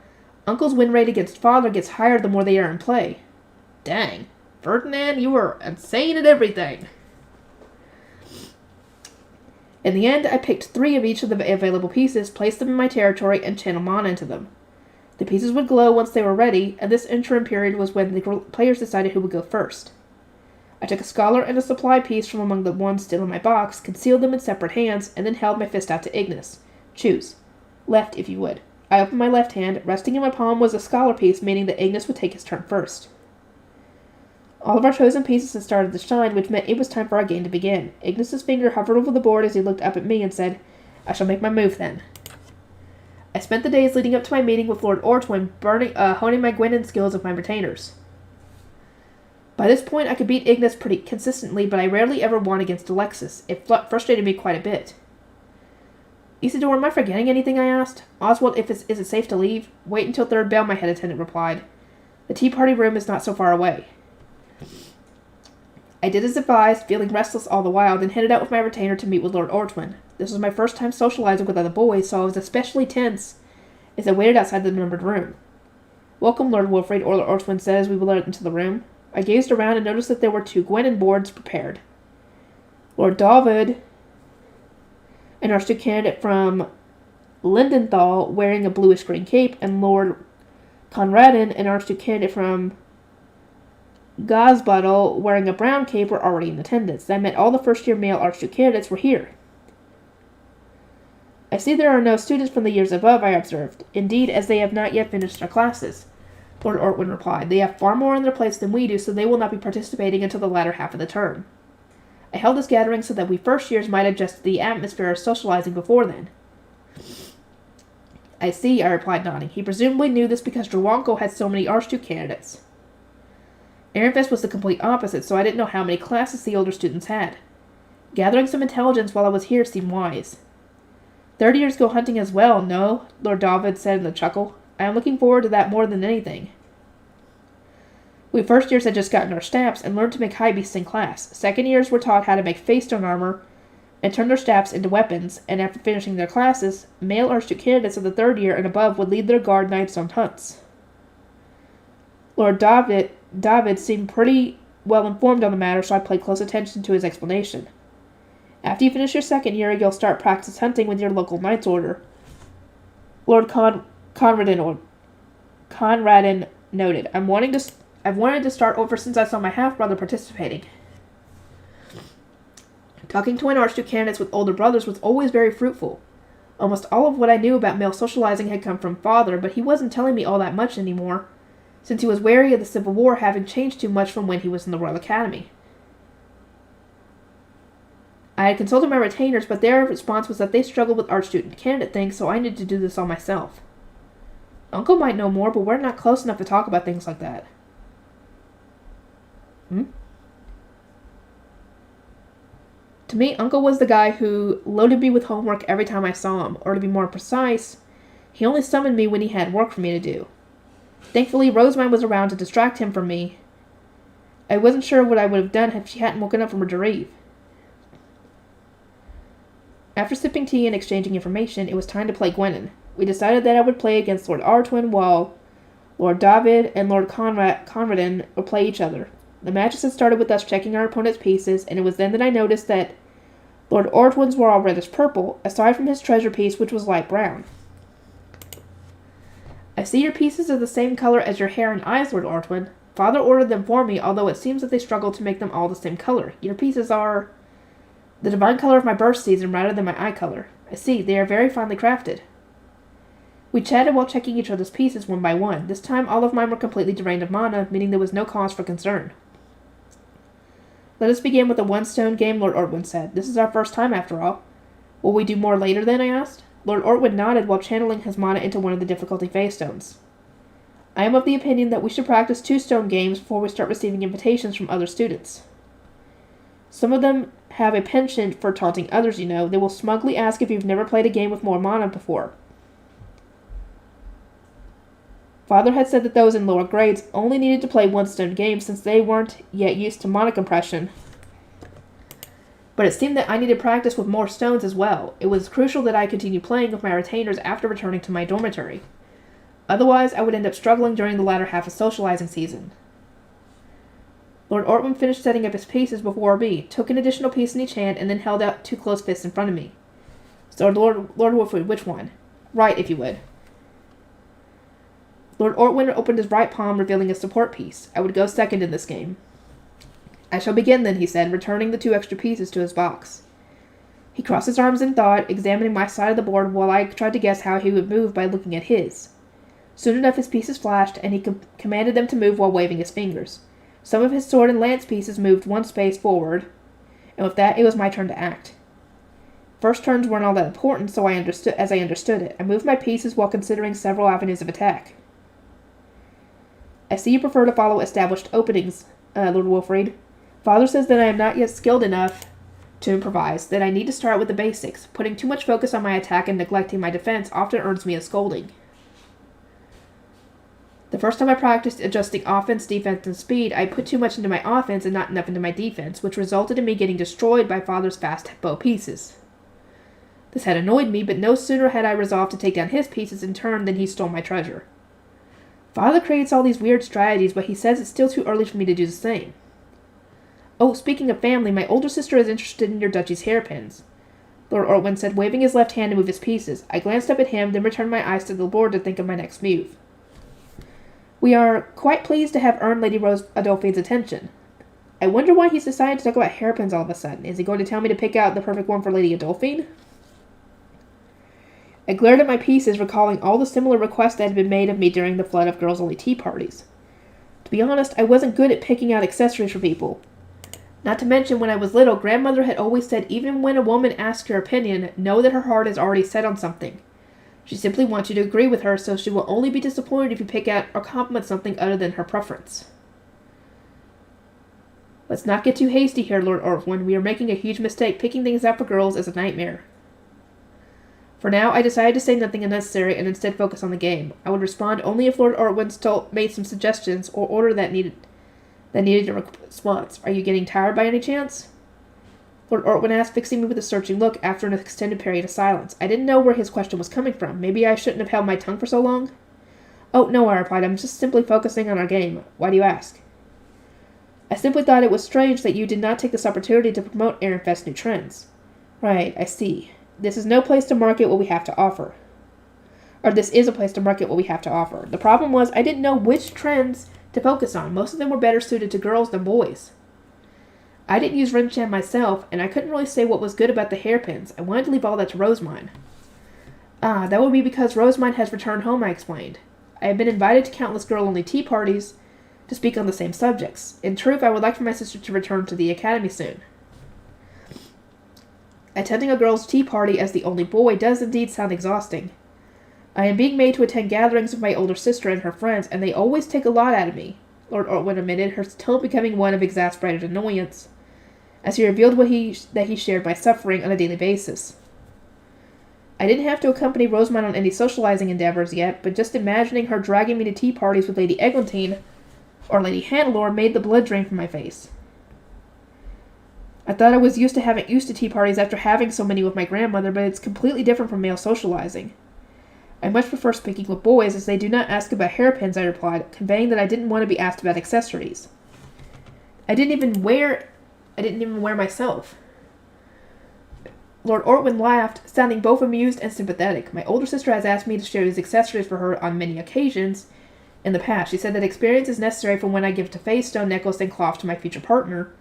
Uncle's win rate against Father gets higher the more they are in play. Dang. Ferdinand, you were insane at everything. In the end, I picked 3 of each of the available pieces, placed them in my territory, and channeled mana into them. The pieces would glow once they were ready, and this interim period was when the players decided who would go first. I took a scholar and a supply piece from among the ones still in my box, concealed them in separate hands, and then held my fist out to Ignis. Choose. Left, if you would. I opened my left hand. Resting in my palm was a scholar piece, meaning that Ignis would take his turn first. All of our chosen pieces had started to shine, which meant it was time for our game to begin. Ignis's finger hovered over the board as he looked up at me and said, "I shall make my move then." I spent the days leading up to my meeting with Lord Ortwin, honing my Gwynin skills with my retainers. By this point, I could beat Ignis pretty consistently, but I rarely ever won against Alexis. It frustrated me quite a bit. "Isidore, am I forgetting anything?" I asked. "Oswald, is it safe to leave?" "Wait until 3rd bell," my head attendant replied. "The tea party room is not so far away." I did as advised, feeling restless all the while, then headed out with my retainer to meet with Lord Ortwin. This was my first time socializing with other boys, so I was especially tense as I waited outside the numbered room. "Welcome, Lord Wilfrid," Lord Ortwin said as we led into the room. I gazed around and noticed that there were 2 Gwynin boards prepared. Lord David, an Archduke candidate from Lindenthal, wearing a bluish-green cape, and Lord Conradin, an Archduke candidate from Gazbottle, wearing a brown cape, were already in attendance. That meant all the first-year male Archduke candidates were here. "I see there are no students from the years above," I observed. "Indeed, as they have not yet finished their classes," Lord Ortwin replied. "They have far more on their plates than we do, so they will not be participating until the latter half of the term. I held this gathering so that we first-years might adjust to the atmosphere of socializing before then." "I see," I replied, nodding. He presumably knew this because Drawanko had so many Archduke candidates. Ehrenfest was the complete opposite, so I didn't know how many classes the older students had. Gathering some intelligence while I was here seemed wise. "3rd-years go hunting as well, no?" Lord David said in a chuckle. "I am looking forward to that more than anything. We first-years had just gotten our staffs and learned to make high beasts in class. Second-years were taught how to make face-stone armor and turn their staffs into weapons, and after finishing their classes, male Archduke candidates of the 3rd year and above would lead their guard knights on hunts." Lord David seemed pretty well informed on the matter, so I paid close attention to his explanation. "After you finish your 2nd year, you'll start practice hunting with your local knight's order." Lord Conradin noted, I've wanted to start over since I saw my half-brother participating. Talking twin Archduke candidates with older brothers was always very fruitful. Almost all of what I knew about male socializing had come from Father, but he wasn't telling me all that much anymore, since he was wary of the Civil War having changed too much from when he was in the Royal Academy. I had consulted my retainers, but their response was that they struggled with Archduke candidate things, so I needed to do this all myself. "Uncle might know more, but we're not close enough to talk about things like that." To me, Uncle was the guy who loaded me with homework every time I saw him, or to be more precise, he only summoned me when he had work for me to do. Thankfully, Rosamund was around to distract him from me. I wasn't sure what I would have done if she hadn't woken up from her dream. After sipping tea and exchanging information, it was time to play Gwynin. We decided that I would play against Lord Ortwin while Lord David and Lord Conradin would play each other. The matches had started with us checking our opponent's pieces, and it was then that I noticed that Lord Ortwin's were all reddish purple, aside from his treasure piece, which was light brown. "I see your pieces are the same color as your hair and eyes, Lord Ortwin. Father ordered them for me, although it seems that they struggled to make them all the same color. Your pieces are the divine color of my birth season rather than my eye color. I see, they are very finely crafted." We chatted while checking each other's pieces one by one. This time all of mine were completely drained of mana, meaning there was no cause for concern. Let us begin with the one-stone game, Lord Ortwin said. This is our first time, after all. Will we do more later, then? I asked. Lord Ortwin nodded while channeling his mana into one of the difficulty phase stones. I am of the opinion that we should practice two-stone games before we start receiving invitations from other students. Some of them have a penchant for taunting others, you know. They will smugly ask if you've never played a game with more mana before. Father had said that those in lower grades only needed to play one-stone games since they weren't yet used to mana compression. But it seemed that I needed practice with more stones as well. It was crucial that I continue playing with my retainers after returning to my dormitory. Otherwise, I would end up struggling during the latter half of socializing season. Lord Ortwin finished setting up his pieces before me, took an additional piece in each hand, and then held out two closed fists in front of me. So, Lord Wolfwood, which one? Right, if you would. Lord Ortwin opened his right palm, revealing a support piece. I would go second in this game. I shall begin then, he said, returning the two extra pieces to his box. He crossed his arms in thought, examining my side of the board while I tried to guess how he would move by looking at his. Soon enough his pieces flashed, and he commanded them to move while waving his fingers. Some of his sword and lance pieces moved one space forward, and with that it was my turn to act. First turns weren't all that important, so I understood it. I moved my pieces while considering several avenues of attack. I see you prefer to follow established openings, Lord Wolfried. Father says that I am not yet skilled enough to improvise, that I need to start with the basics. Putting too much focus on my attack and neglecting my defense often earns me a scolding. The first time I practiced adjusting offense, defense, and speed, I put too much into my offense and not enough into my defense, which resulted in me getting destroyed by Father's fast bow pieces. This had annoyed me, but no sooner had I resolved to take down his pieces in turn than he stole my treasure. Father creates all these weird strategies, but he says it's still too early for me to do the same. Oh, speaking of family, my older sister is interested in your duchy's hairpins, Lord Ortwin said, waving his left hand to move his pieces. I glanced up at him, then returned my eyes to the board to think of my next move. We are quite pleased to have earned Lady Rose Adolphine's attention. I wonder why he's decided to talk about hairpins all of a sudden. Is he going to tell me to pick out the perfect one for Lady Adolphine? I glared at my pieces, recalling all the similar requests that had been made of me during the flood of girls-only tea parties. To be honest, I wasn't good at picking out accessories for people. Not to mention, when I was little, Grandmother had always said even when a woman asks your opinion, know that her heart is already set on something. She simply wants you to agree with her, so she will only be disappointed if you pick out or compliment something other than her preference. Let's not get too hasty here, Lord Ortwin. We are making a huge mistake. Picking things out for girls is a nightmare. For now, I decided to say nothing unnecessary and instead focus on the game. I would respond only if Lord Ortwin made some suggestions or order that needed a response. Are you getting tired by any chance? Lord Ortwin asked, fixing me with a searching look after an extended period of silence. I didn't know where his question was coming from. Maybe I shouldn't have held my tongue for so long? Oh, no, I replied. I'm just simply focusing on our game. Why do you ask? I simply thought it was strange that you did not take this opportunity to promote Ehrenfest's new trends. Right, I see. This is no place to market what we have to offer. Or this is a place to market what we have to offer. The problem was I didn't know which trends to focus on. Most of them were better suited to girls than boys. I didn't use Rincham myself, and I couldn't really say what was good about the hairpins. I wanted to leave all that to Rosemine. Ah, that would be because Rosemine has returned home, I explained. I have been invited to countless girl-only tea parties to speak on the same subjects. In truth, I would like for my sister to return to the academy soon. Attending a girls' tea party as the only boy does indeed sound exhausting. I am being made to attend gatherings with my older sister and her friends, and they always take a lot out of me, Lord Ortwin admitted, her tone becoming one of exasperated annoyance, as he revealed that he shared my suffering on a daily basis. I didn't have to accompany Rosemont on any socializing endeavors yet, but just imagining her dragging me to tea parties with Lady Eglantine or Lady Hannelore made the blood drain from my face. I thought I was used to tea parties after having so many with my grandmother, but it's completely different from male socializing. I much prefer speaking with boys, as they do not ask about hairpins, I replied, conveying that I didn't want to be asked about accessories. I didn't even wear myself. Lord Ortwin laughed, sounding both amused and sympathetic. My older sister has asked me to share these accessories for her on many occasions in the past. She said that experience is necessary for when I give a stone necklace and cloth to my future partner.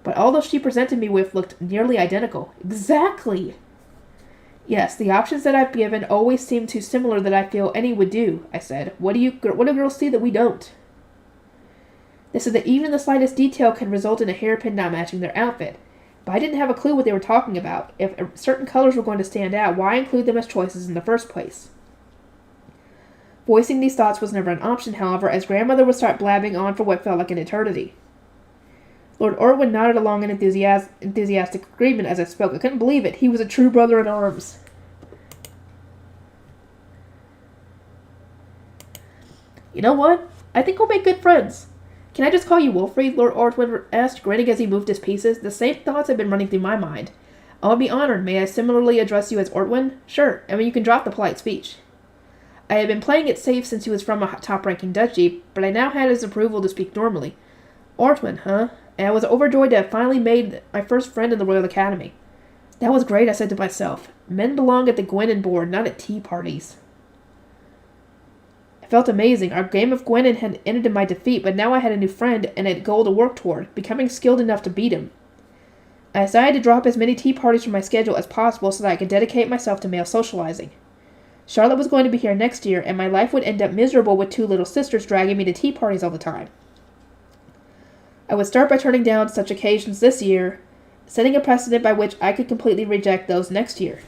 But all those she presented me with looked nearly identical. Exactly! Yes, the options that I've given always seem too similar that I feel any would do, I said. What do girls see that we don't? They said that even the slightest detail could result in a hairpin not matching their outfit. But I didn't have a clue what they were talking about. If certain colors were going to stand out, why include them as choices in the first place? Voicing these thoughts was never an option, however, as grandmother would start blabbing on for what felt like an eternity. Lord Ortwin nodded along in enthusiastic agreement as I spoke. I couldn't believe it. He was a true brother in arms. You know what? I think we'll make good friends. Can I just call you Wolfried? Lord Ortwin asked, grinning as he moved his pieces. The same thoughts had been running through my mind. I would be honored. May I similarly address you as Ortwin? Sure. I mean, you can drop the polite speech. I had been playing it safe since he was from a top-ranking duchy, but I now had his approval to speak normally. Ortwin, huh? And I was overjoyed to have finally made my first friend in the Royal Academy. That was great, I said to myself. Men belong at the Gwenin board, not at tea parties. I felt amazing. Our game of Gwenin had ended in my defeat, but now I had a new friend and a goal to work toward, becoming skilled enough to beat him. I decided to drop as many tea parties from my schedule as possible so that I could dedicate myself to male socializing. Charlotte was going to be here next year, and my life would end up miserable with two little sisters dragging me to tea parties all the time. I would start by turning down such occasions this year, setting a precedent by which I could completely reject those next year.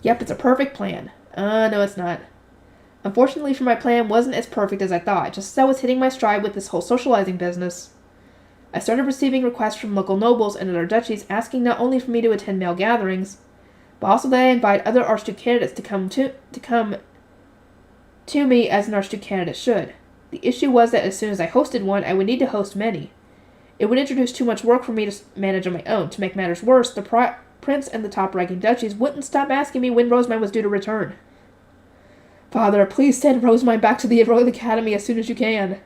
Yep, it's a perfect plan. No, it's not. Unfortunately for my plan wasn't as perfect as I thought. Just as I was hitting my stride with this whole socializing business, I started receiving requests from local nobles and other duchies asking not only for me to attend male gatherings, but also that I invite other Archduke candidates to come to me as an Archduke candidate should. The issue was that as soon as I hosted one, I would need to host many. It would introduce too much work for me to manage on my own. To make matters worse, the prince and the top-ranking duchies wouldn't stop asking me when Rosemine was due to return. Father, please send Rosemine back to the Royal Academy as soon as you can.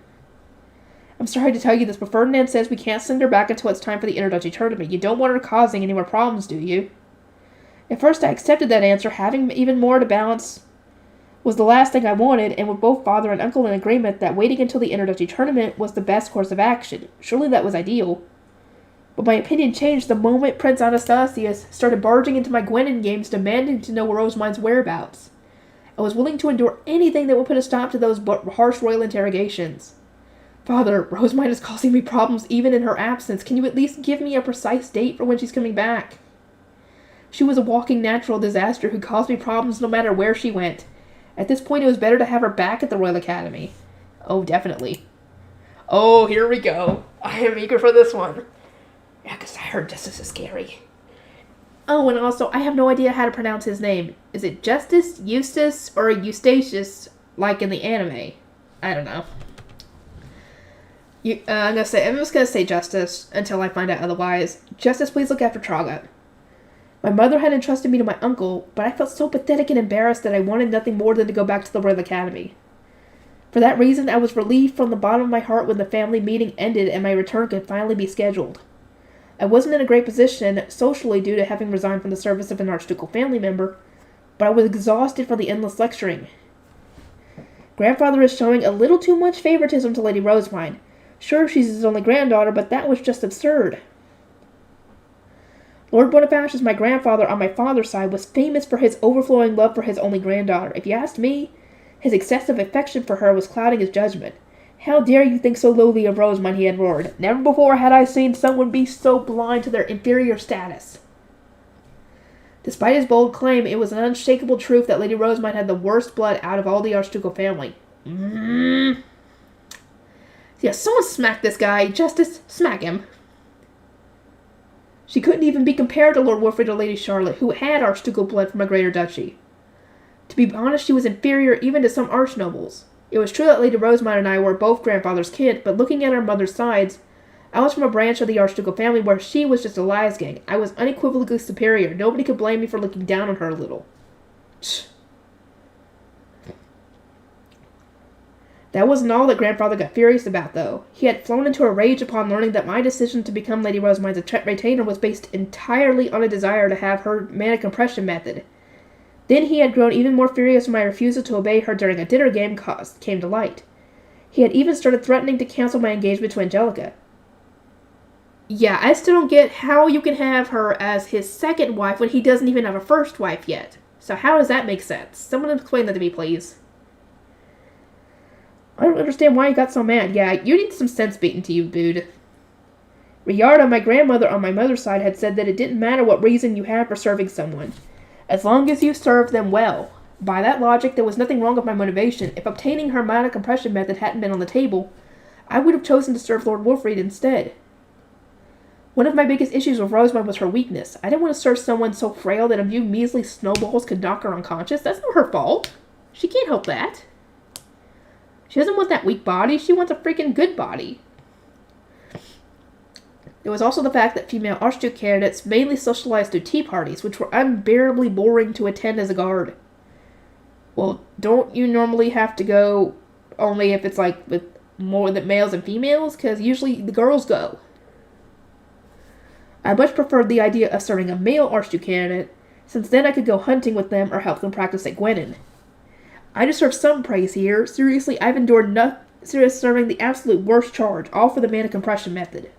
I'm sorry to tell you this, but Ferdinand says we can't send her back until it's time for the Interduchy tournament. You don't want her causing any more problems, do you? At first I accepted that answer, having even more to balance was the last thing I wanted, and with both father and uncle in agreement that waiting until the Interduchy tournament was the best course of action. Surely that was ideal. But my opinion changed the moment Prince Anastasius started barging into my Gwenin games demanding to know Rosemine's whereabouts. I was willing to endure anything that would put a stop to those harsh royal interrogations. Father, Rosemine is causing me problems even in her absence. Can you at least give me a precise date for when she's coming back? She was a walking natural disaster who caused me problems no matter where she went. At this point, it was better to have her back at the Royal Academy. Oh, definitely. Oh, here we go. I am eager for this one. Yeah, because I heard Justice is scary. Oh, and also, I have no idea how to pronounce his name. Is it Justice, Eustace, or Eustachius, like in the anime? I don't know. I'm just gonna say Justice until I find out otherwise. Justice, please look after Traga. My mother had entrusted me to my uncle, but I felt so pathetic and embarrassed that I wanted nothing more than to go back to the Royal Academy. For that reason, I was relieved from the bottom of my heart when the family meeting ended and my return could finally be scheduled. I wasn't in a great position socially due to having resigned from the service of an archducal family member, but I was exhausted from the endless lecturing. Grandfather is showing a little too much favoritism to Lady Rosemine. Sure, she's his only granddaughter, but that was just absurd. Lord Bonifacius, my grandfather on my father's side, was famous for his overflowing love for his only granddaughter. If you asked me, his excessive affection for her was clouding his judgment. How dare you think so lowly of Rosemine, he had roared. Never before had I seen someone be so blind to their inferior status. Despite his bold claim, it was an unshakable truth that Lady Rosemine had the worst blood out of all the archducal family. Yeah, someone smack this guy. Justice, smack him. She couldn't even be compared to Lord Wilfrid or Lady Charlotte, who had archducal blood from a greater duchy. To be honest, she was inferior even to some archnobles. It was true that Lady Rosemine and I were both grandfather's kin, but looking at our mother's sides, I was from a branch of the archducal family where she was just a Liesgang. I was unequivocally superior. Nobody could blame me for looking down on her a little. That wasn't all that grandfather got furious about, though. He had flown into a rage upon learning that my decision to become Lady Rosemine's retainer was based entirely on a desire to have her manic compression method. Then he had grown even more furious when my refusal to obey her during a dinner game came to light. He had even started threatening to cancel my engagement to Angelica. Yeah, I still don't get how you can have her as his second wife when he doesn't even have a first wife yet. So how does that make sense? Someone explain that to me, please. I don't understand why you got so mad. Yeah, you need some sense beaten to you, dude. Riyarda, my grandmother on my mother's side, had said that it didn't matter what reason you had for serving someone, as long as you served them well. By that logic, there was nothing wrong with my motivation. If obtaining her mana compression method hadn't been on the table, I would have chosen to serve Lord Wolfried instead. One of my biggest issues with Rosemond was her weakness. I didn't want to serve someone so frail that a few measly snowballs could knock her unconscious. That's not her fault. She can't help that. She doesn't want that weak body. She wants a freaking good body. There was also the fact that female Archduke candidates mainly socialized through tea parties, which were unbearably boring to attend as a guard. Well, don't you normally have to go only if it's like with more than males and females? Because usually the girls go. I much preferred the idea of serving a male Archduke candidate, since then I could go hunting with them or help them practice at Gwenin. I deserve some praise here. Seriously, I've endured serving the absolute worst charge, all for the mana compression method.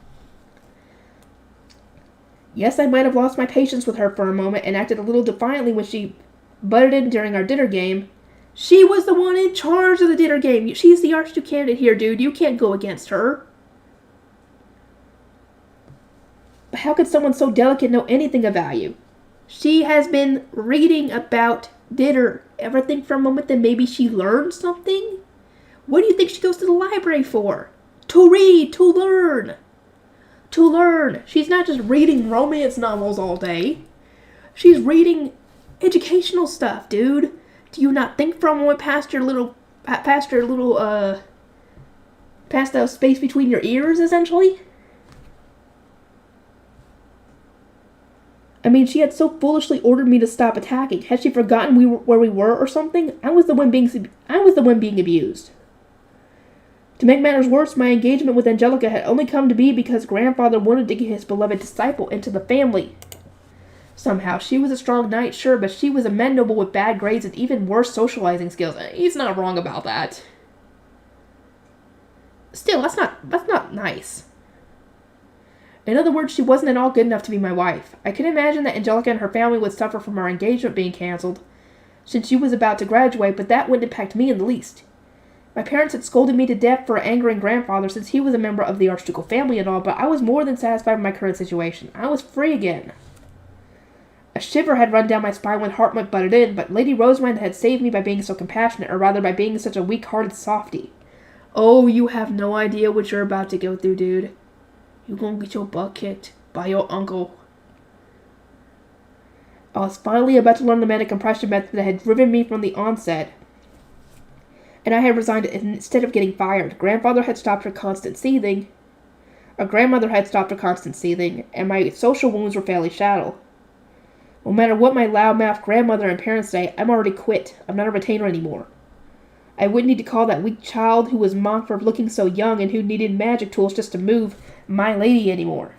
Yes, I might have lost my patience with her for a moment and acted a little defiantly when she butted in during our dinner game. She was the one in charge of the dinner game. She's the Archduke candidate here, dude. You can't go against her. But how could someone so delicate know anything of value? She has been reading about dinner. Ever think for a moment that maybe she learned something? What do you think she goes to the library for? To read, to learn. To learn. She's not just reading romance novels all day. She's reading educational stuff, dude. Do you not think for a moment past the space between your ears, essentially? I mean, she had so foolishly ordered me to stop attacking. Had she forgotten where we were or something? I was the one being abused. To make matters worse, my engagement with Angelica had only come to be because Grandfather wanted to get his beloved disciple into the family. Somehow, she was a strong knight, sure, but she was a men noble with bad grades and even worse socializing skills. He's not wrong about that. Still, that's not nice. In other words, she wasn't at all good enough to be my wife. I could imagine that Angelica and her family would suffer from our engagement being cancelled, since she was about to graduate, but that wouldn't impact me in the least. My parents had scolded me to death for angering Grandfather since he was a member of the archducal family and all, but I was more than satisfied with my current situation. I was free again. A shiver had run down my spine when Hartmut butted in, but Lady Rosemond had saved me by being so compassionate, or rather by being such a weak-hearted softy. Oh, you have no idea what you're about to go through, dude. You're gonna get your butt kicked by your uncle. I was finally about to learn the mana compression method that had driven me from the onset, and I had resigned instead of getting fired. Grandmother had stopped her constant seething, and my social wounds were fairly shallow. No matter what my loudmouth grandmother and parents say, I'm already quit. I'm not a retainer anymore. I wouldn't need to call that weak child who was mocked for looking so young and who needed magic tools just to move my lady anymore.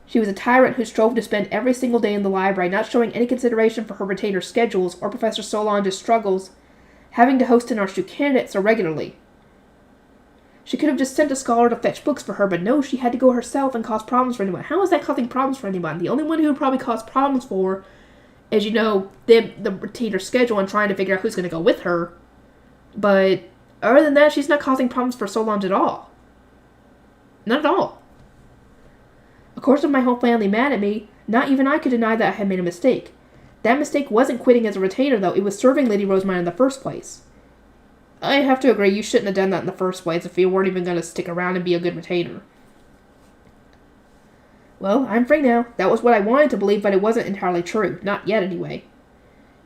She was a tyrant who strove to spend every single day in the library, not showing any consideration for her retainer's schedules or Professor Solange's struggles, having to host an Archduke candidate so regularly. She could have just sent a scholar to fetch books for her, but no, she had to go herself and cause problems for anyone. How is that causing problems for anyone? The only one who would probably cause problems for is, the retainer's schedule and trying to figure out who's going to go with her. But other than that, she's not causing problems for Solange at all. Not at all. Of course, with my whole family mad at me, not even I could deny that I had made a mistake. That mistake wasn't quitting as a retainer, though. It was serving Lady Rosemond in the first place. I have to agree, you shouldn't have done that in the first place if you weren't even going to stick around and be a good retainer. Well, I'm free now. That was what I wanted to believe, but it wasn't entirely true. Not yet, anyway.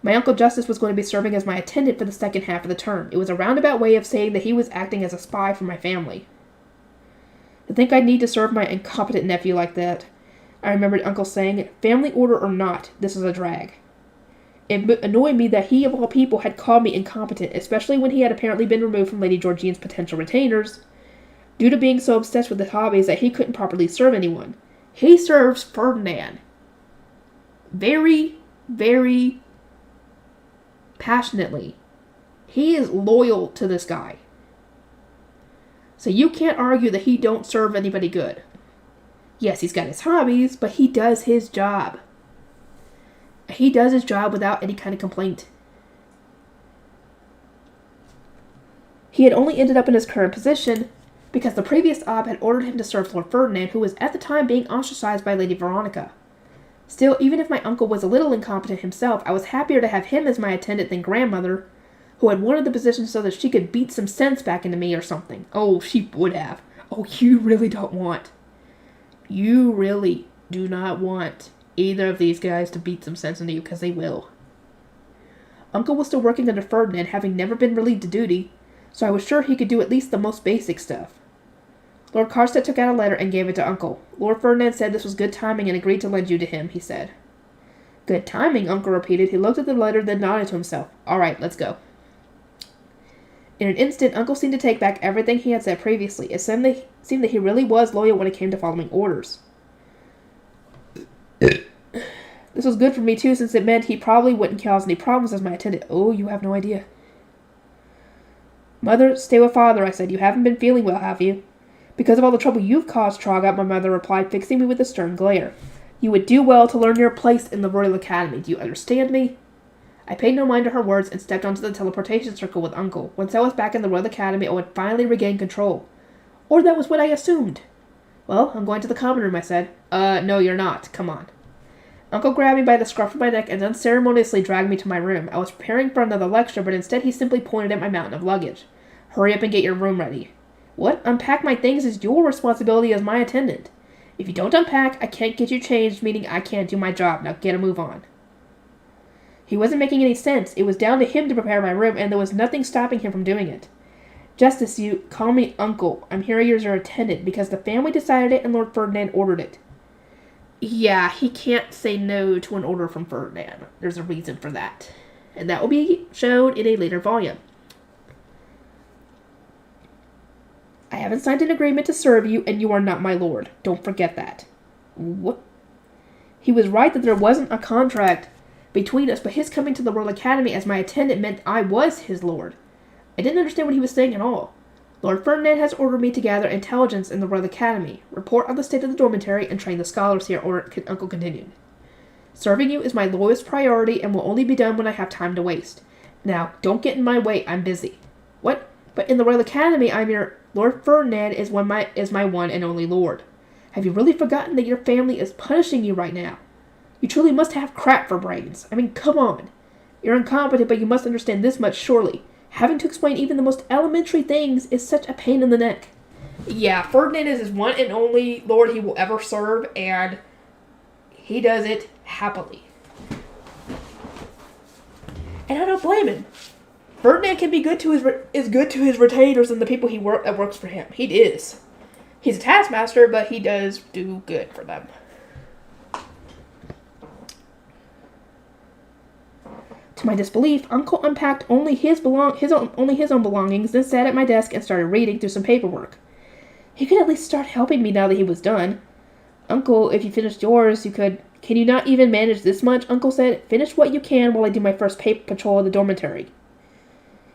My Uncle Justice was going to be serving as my attendant for the second half of the term. It was a roundabout way of saying that he was acting as a spy for my family. To think I'd need to serve my incompetent nephew like that. I remembered Uncle saying, family order or not, this is a drag. It annoyed me that he, of all people, had called me incompetent, especially when he had apparently been removed from Lady Georgine's potential retainers, due to being so obsessed with his hobbies that he couldn't properly serve anyone. He serves Ferdinand. Very, very passionately. He is loyal to this guy. So you can't argue that he don't serve anybody good. Yes, he's got his hobbies, but he does his job. He does his job without any kind of complaint. He had only ended up in his current position because the previous Ob had ordered him to serve Lord Ferdinand, who was at the time being ostracized by Lady Veronica. Still, even if my uncle was a little incompetent himself, I was happier to have him as my attendant than grandmother, who had wanted the position so that she could beat some sense back into me or something. Oh, she would have. Oh, you really don't want. You really do not want either of these guys to beat some sense into you, because they will. Uncle was still working under Ferdinand, having never been relieved of duty, so I was sure he could do at least the most basic stuff. Lord Karstedt took out a letter and gave it to Uncle. Lord Ferdinand said this was good timing and agreed to lend you to him, he said. Good timing, Uncle repeated. He looked at the letter, then nodded to himself. All right, let's go. In an instant, Uncle seemed to take back everything he had said previously. It seemed that he really was loyal when it came to following orders. This was good for me, too, since it meant he probably wouldn't cause any problems as my attendant. Oh, you have no idea. Mother, stay with Father, I said. You haven't been feeling well, have you? Because of all the trouble you've caused, Traga, my mother replied, fixing me with a stern glare. You would do well to learn your place in the Royal Academy. Do you understand me? I paid no mind to her words and stepped onto the teleportation circle with Uncle. Once I was back in the Royal Academy, I would finally regain control. Or that was what I assumed. Well, I'm going to the common room, I said. No, you're not. Come on. Uncle grabbed me by the scruff of my neck and unceremoniously dragged me to my room. I was preparing for another lecture, but instead he simply pointed at my mountain of luggage. Hurry up and get your room ready. What? Unpack my things is your responsibility as my attendant. If you don't unpack, I can't get you changed, meaning I can't do my job. Now get a move on. He wasn't making any sense. It was down to him to prepare my room, and there was nothing stopping him from doing it. Justice, you call me Uncle. I'm here as your attendant because the family decided it and Lord Ferdinand ordered it. Yeah, he can't say no to an order from Ferdinand. There's a reason for that. And that will be shown in a later volume. I haven't signed an agreement to serve you, and you are not my lord. Don't forget that. What? He was right that there wasn't a contract between us, but his coming to the Royal Academy as my attendant meant I was his lord. I didn't understand what he was saying at all. Lord Ferdinand has ordered me to gather intelligence in the Royal Academy, report on the state of the dormitory, and train the scholars here, Uncle continued. Serving you is my lowest priority and will only be done when I have time to waste. Now, don't get in my way, I'm busy. What? But in the Royal Academy, I'm your... Lord Ferdinand is my one and only lord. Have you really forgotten that your family is punishing you right now? You truly must have crap for brains. I mean, come on. You're incompetent, but you must understand this much, surely. Having to explain even the most elementary things is such a pain in the neck. Yeah, Ferdinand is his one and only lord he will ever serve, and he does it happily. And I don't blame him. Ferdinand can be good to his retainers and the people that works for him. He is. He's a taskmaster, but he does do good for them. To my disbelief, Uncle unpacked only his own belongings, then sat at my desk and started reading through some paperwork. He could at least start helping me now that he was done. Uncle, if you finished yours, you could... Can you not even manage this much? Uncle said. Finish what you can while I do my first paper patrol of the dormitory.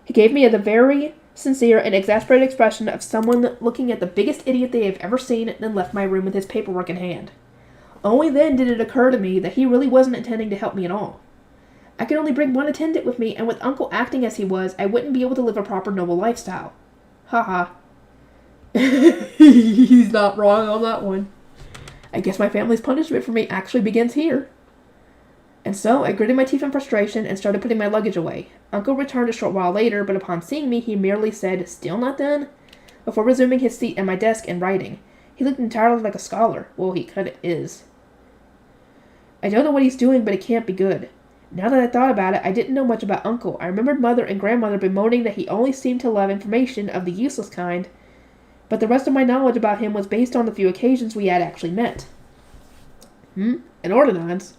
He gave me the very sincere and exasperated expression of someone looking at the biggest idiot they have ever seen, then left my room with his paperwork in hand. Only then did it occur to me that he really wasn't intending to help me at all. I could only bring one attendant with me, and with Uncle acting as he was, I wouldn't be able to live a proper noble lifestyle. Ha. He's not wrong on that one. I guess my family's punishment for me actually begins here. And so, I gritted my teeth in frustration and started putting my luggage away. Uncle returned a short while later, but upon seeing me, he merely said, "Still not done?" before resuming his seat at my desk and writing. He looked entirely like a scholar. Well, he kinda is. I don't know what he's doing, but it can't be good. Now that I thought about it, I didn't know much about Uncle. I remembered Mother and Grandmother bemoaning that he only seemed to love information of the useless kind, but the rest of my knowledge about him was based on the few occasions we had actually met. An ordnance?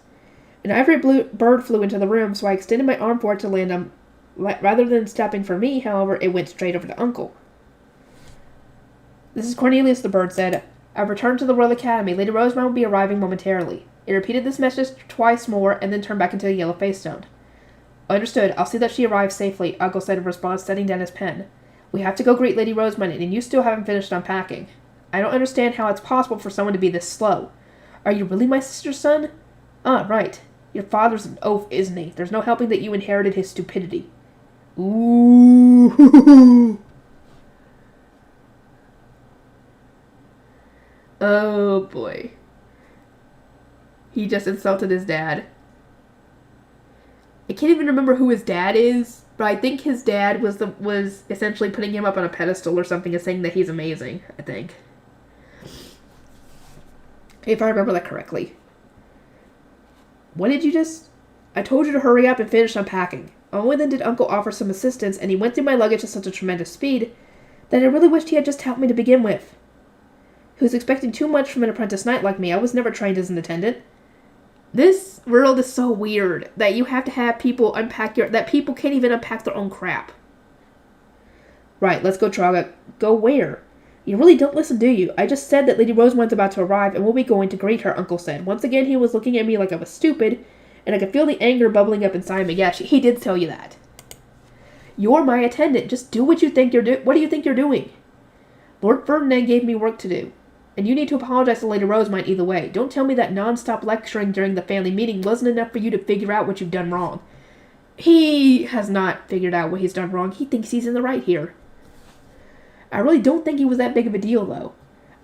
An ivory bird flew into the room, so I extended my arm for it to land on... Rather than stopping for me, however, it went straight over to Uncle. "This is Cornelius," the bird said. "I've returned to the Royal Academy. Lady Rosemount will be arriving momentarily." It repeated this message twice more, and then turned back into a yellow face stone. "Understood. I'll see that she arrives safely," Uncle said in response, setting down his pen. "We have to go greet Lady Rosemount, and you still haven't finished unpacking. I don't understand how it's possible for someone to be this slow. Are you really my sister's son? Ah, right. Your father's an oaf, isn't he? There's no helping that you inherited his stupidity." Ooh. Oh, boy. He just insulted his dad. I can't even remember who his dad is, but I think his dad was essentially putting him up on a pedestal or something and saying that he's amazing, I think. If I remember that correctly. What did you just... I told you to hurry up and finish unpacking. Only then did Uncle offer some assistance, and he went through my luggage at such a tremendous speed that I really wished he had just helped me to begin with. He was expecting too much from an apprentice knight like me. I was never trained as an attendant. This world is so weird that you have to have people unpack that people can't even unpack their own crap. Right, let's go, Traga. Go where? You really don't listen, do you? I just said that Lady Rosemine's about to arrive and we'll be going to greet her, Uncle said. Once again, he was looking at me like I was stupid, and I could feel the anger bubbling up inside me. Yeah, he did tell you that. You're my attendant. Just do what you think you're doing. What do you think you're doing? Lord Ferdinand gave me work to do. And you need to apologize to Lady Rosemine either way. Don't tell me that non-stop lecturing during the family meeting wasn't enough for you to figure out what you've done wrong. He has not figured out what he's done wrong. He thinks he's in the right here. I really don't think he was that big of a deal, though.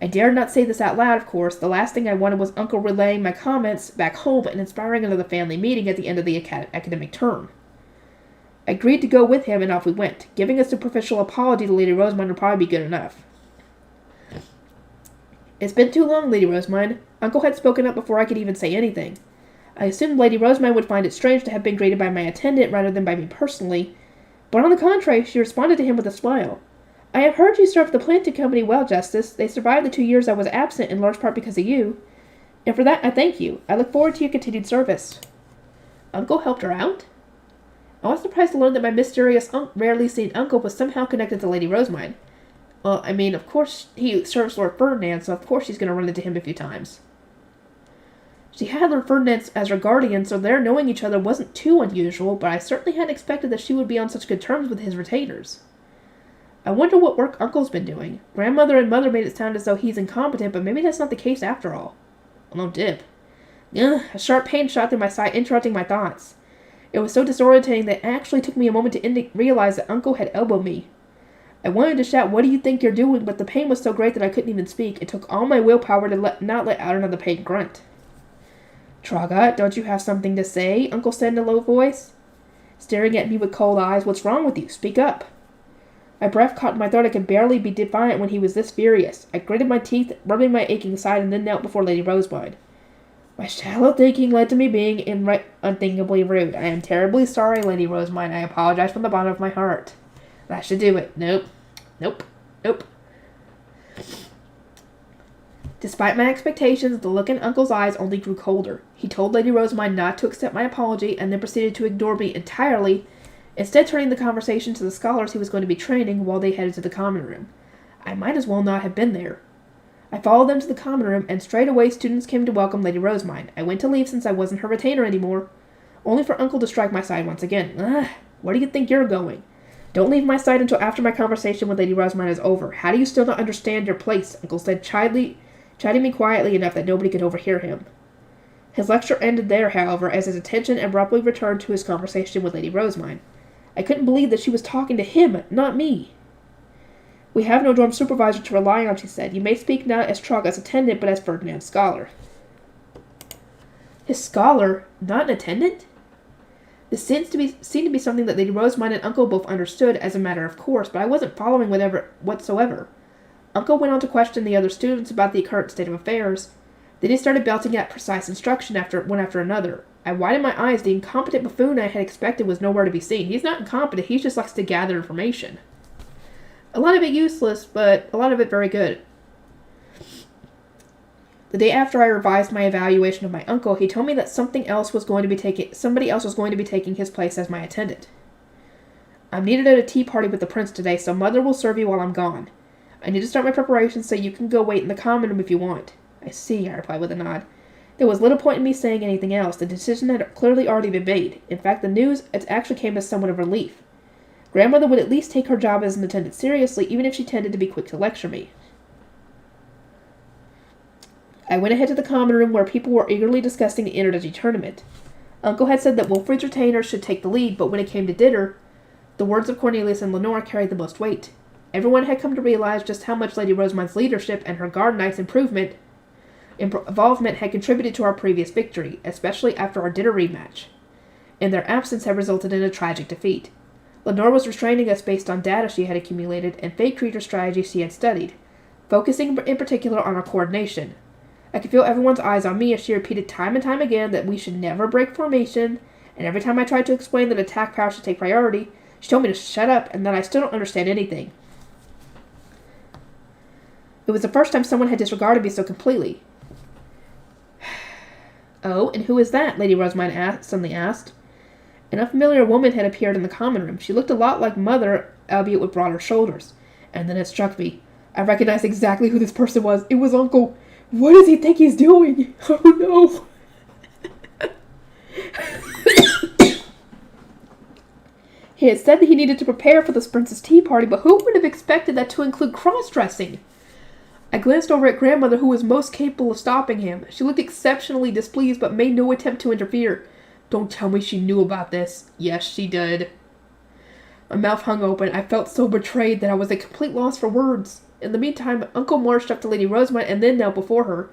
I dared not say this out loud, of course. The last thing I wanted was Uncle relaying my comments back home and inspiring another family meeting at the end of the academic term. I agreed to go with him, and off we went. Giving a superficial apology to Lady Rosemine would probably be good enough. It's been too long, Lady Rosemine. Uncle had spoken up before I could even say anything. I assumed Lady Rosemine would find it strange to have been greeted by my attendant rather than by me personally, but on the contrary, she responded to him with a smile. I have heard you served the planting company well, Justice. They survived the 2 years I was absent, in large part because of you. And for that, I thank you. I look forward to your continued service. Uncle helped her out? I was surprised to learn that my mysterious, rarely seen uncle was somehow connected to Lady Rosemine. Well, I mean, of course, he serves Lord Ferdinand, so of course she's going to run into him a few times. She had Lord Ferdinand as her guardian, so their knowing each other wasn't too unusual, but I certainly hadn't expected that she would be on such good terms with his retainers. I wonder what work Uncle's been doing. Grandmother and Mother made it sound as though he's incompetent, but maybe that's not the case after all. Well, no dip. Ugh, a sharp pain shot through my side, interrupting my thoughts. It was so disorientating that it actually took me a moment to realize that Uncle had elbowed me. I wanted to shout, "What do you think you're doing?" but the pain was so great that I couldn't even speak. It took all my willpower to not let out another pain grunt. Traga, don't you have something to say? Uncle said in a low voice. Staring at me with cold eyes, what's wrong with you? Speak up. My breath caught in my throat. I could barely be defiant when he was this furious. I gritted my teeth, rubbing my aching side, and then knelt before Lady Rosebud. My shallow thinking led to me being unthinkably rude. I am terribly sorry, Lady Rosemine. I apologize from the bottom of my heart. That should do it. Nope. Despite my expectations, the look in Uncle's eyes only grew colder. He told Lady Rosemine not to accept my apology and then proceeded to ignore me entirely, instead turning the conversation to the scholars he was going to be training while they headed to the common room. I might as well not have been there. I followed them to the common room, and straight away students came to welcome Lady Rosemine. I went to leave since I wasn't her retainer anymore, only for Uncle to strike my side once again. Where do you think you're going? Don't leave my side until after my conversation with Lady Rosemine is over. How do you still not understand your place? Uncle said, chiding me quietly enough that nobody could overhear him. His lecture ended there, however, as his attention abruptly returned to his conversation with Lady Rosemine. I couldn't believe that she was talking to him, not me. We have no dorm supervisor to rely on, she said. You may speak not as Traga's attendant, but as Ferdinand's scholar. His scholar? Not an attendant? This seemed to be something that Lady Rosemine and Uncle both understood as a matter of course, but I wasn't following whatsoever. Uncle went on to question the other students about the current state of affairs. Then he started belting out precise instruction one after another. I widened my eyes. The incompetent buffoon I had expected was nowhere to be seen. He's not incompetent, he just likes to gather information. A lot of it useless, but a lot of it very good. The day after I revised my evaluation of my uncle, he told me that somebody else was going to be taking his place as my attendant. I'm needed at a tea party with the prince today, so Mother will serve you while I'm gone. I need to start my preparations, so you can go wait in the common room if you want. I see, I replied with a nod. There was little point in me saying anything else. The decision had clearly already been made. In fact, the news actually came as somewhat of relief. Grandmother would at least take her job as an attendant seriously, even if she tended to be quick to lecture me. I went ahead to the common room where people were eagerly discussing the energy tournament. Uncle had said that Wilfred's retainers should take the lead, but when it came to dinner, the words of Cornelius and Lenore carried the most weight. Everyone had come to realize just how much Lady Rosemine's leadership and her guard knight's improvement involvement had contributed to our previous victory, especially after our dinner rematch, and their absence had resulted in a tragic defeat. Lenore was restraining us based on data she had accumulated and fake creature strategies she had studied, focusing in particular on our coordination. I could feel everyone's eyes on me as she repeated time and time again that we should never break formation, and every time I tried to explain that attack power should take priority, she told me to shut up and that I still don't understand anything. It was the first time someone had disregarded me so completely. "Oh, and who is that?" Lady Rosemine suddenly asked. An unfamiliar woman had appeared in the common room. She looked a lot like Mother, albeit with broader shoulders. And then it struck me. I recognized exactly who this person was. It was Uncle. What does he think he's doing? Oh no. He had said that he needed to prepare for this Prince's tea party, but who would have expected that to include cross-dressing? I glanced over at Grandmother, who was most capable of stopping him. She looked exceptionally displeased, but made no attempt to interfere. Don't tell me she knew about this. Yes, she did. My mouth hung open. I felt so betrayed that I was at complete loss for words. In the meantime, Uncle marched up to Lady Rosemine and then knelt before her.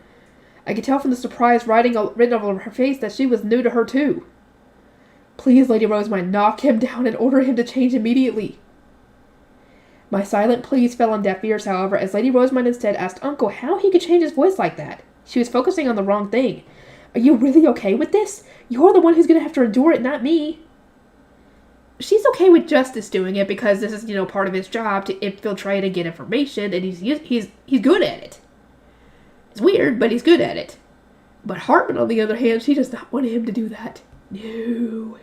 I could tell from the surprise written over her face that she was new to her too. Please, Lady Rosemine, knock him down and order him to change immediately. My silent pleas fell on deaf ears, however, as Lady Rosemine instead asked Uncle how he could change his voice like that. She was focusing on the wrong thing. Are you really okay with this? You're the one who's going to have to endure it, not me. She's okay with Justice doing it because this is, part of his job to infiltrate and get information, and he's good at it. It's weird, but he's good at it. But Hartman, on the other hand, she does not want him to do that. No.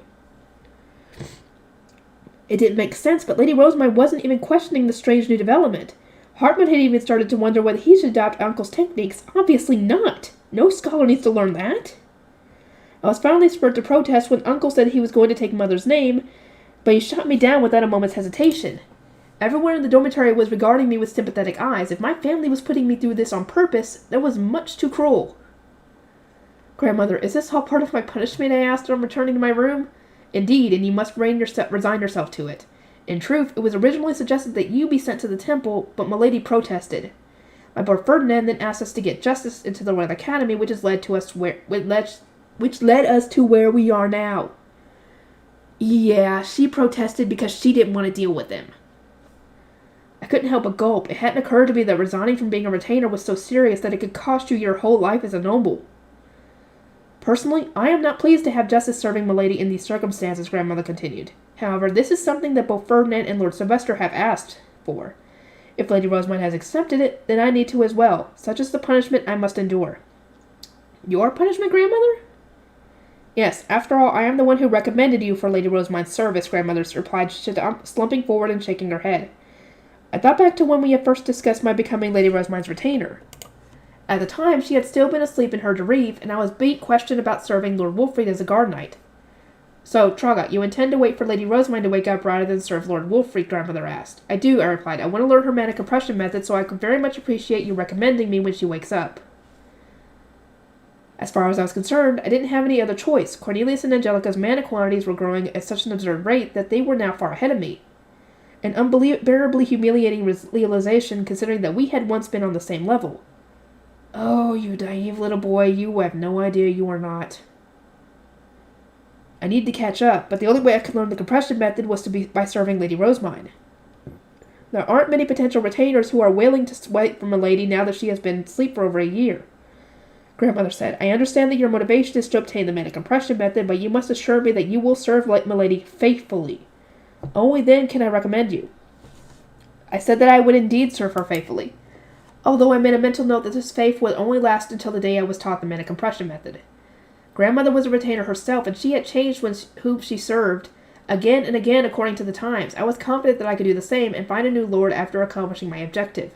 It didn't make sense, but Lady Rosemine wasn't even questioning the strange new development. Hartman had even started to wonder whether he should adopt Uncle's techniques. Obviously not. No scholar needs to learn that. I was finally spurred to protest when Uncle said he was going to take Mother's name, but he shot me down without a moment's hesitation. Everyone in the dormitory was regarding me with sympathetic eyes. If my family was putting me through this on purpose, that was much too cruel. Grandmother, is this all part of my punishment? I asked on returning to my room. Indeed, and you must resign yourself to it. In truth, it was originally suggested that you be sent to the temple, but Milady protested. My Lord Ferdinand then asked us to get Justice into the Royal Academy, which led us to where we are now. Yeah, she protested because she didn't want to deal with him. I couldn't help but gulp. It hadn't occurred to me that resigning from being a retainer was so serious that it could cost you your whole life as a noble. Personally, I am not pleased to have Justice serving Milady in these circumstances, Grandmother continued. However, this is something that both Ferdinand and Lord Sylvester have asked for. If Lady Rosemine has accepted it, then I need to as well. Such is the punishment I must endure. Your punishment, Grandmother? Yes, after all, I am the one who recommended you for Lady Rosemine's service, Grandmother replied, slumping forward and shaking her head. I thought back to when we had first discussed my becoming Lady Rosemine's retainer. At the time, she had still been asleep in her Dereve, and I was being questioned about serving Lord Wolfried as a guard knight. So, Traga, you intend to wait for Lady Rosemine to wake up rather than serve Lord Wolfried? Grandmother asked. I do, I replied. I want to learn her mana compression method, so I could very much appreciate you recommending me when she wakes up. As far as I was concerned, I didn't have any other choice. Cornelius and Angelica's mana quantities were growing at such an absurd rate that they were now far ahead of me. An unbearably humiliating realization, considering that we had once been on the same level. Oh, you naive little boy, you have no idea you are not. I needed to catch up, but the only way I could learn the compression method was by serving Lady Rosemine. There aren't many potential retainers who are willing to wait for Milady now that she has been asleep for over a year. Grandmother said, I understand that your motivation is to obtain the mana compression method, but you must assure me that you will serve Milady faithfully. Only then can I recommend you. I said that I would indeed serve her faithfully, although I made a mental note that this faith would only last until the day I was taught the mana compression method. Grandmother was a retainer herself, and she had changed whom she served, again and again according to the times. I was confident that I could do the same and find a new lord after accomplishing my objective.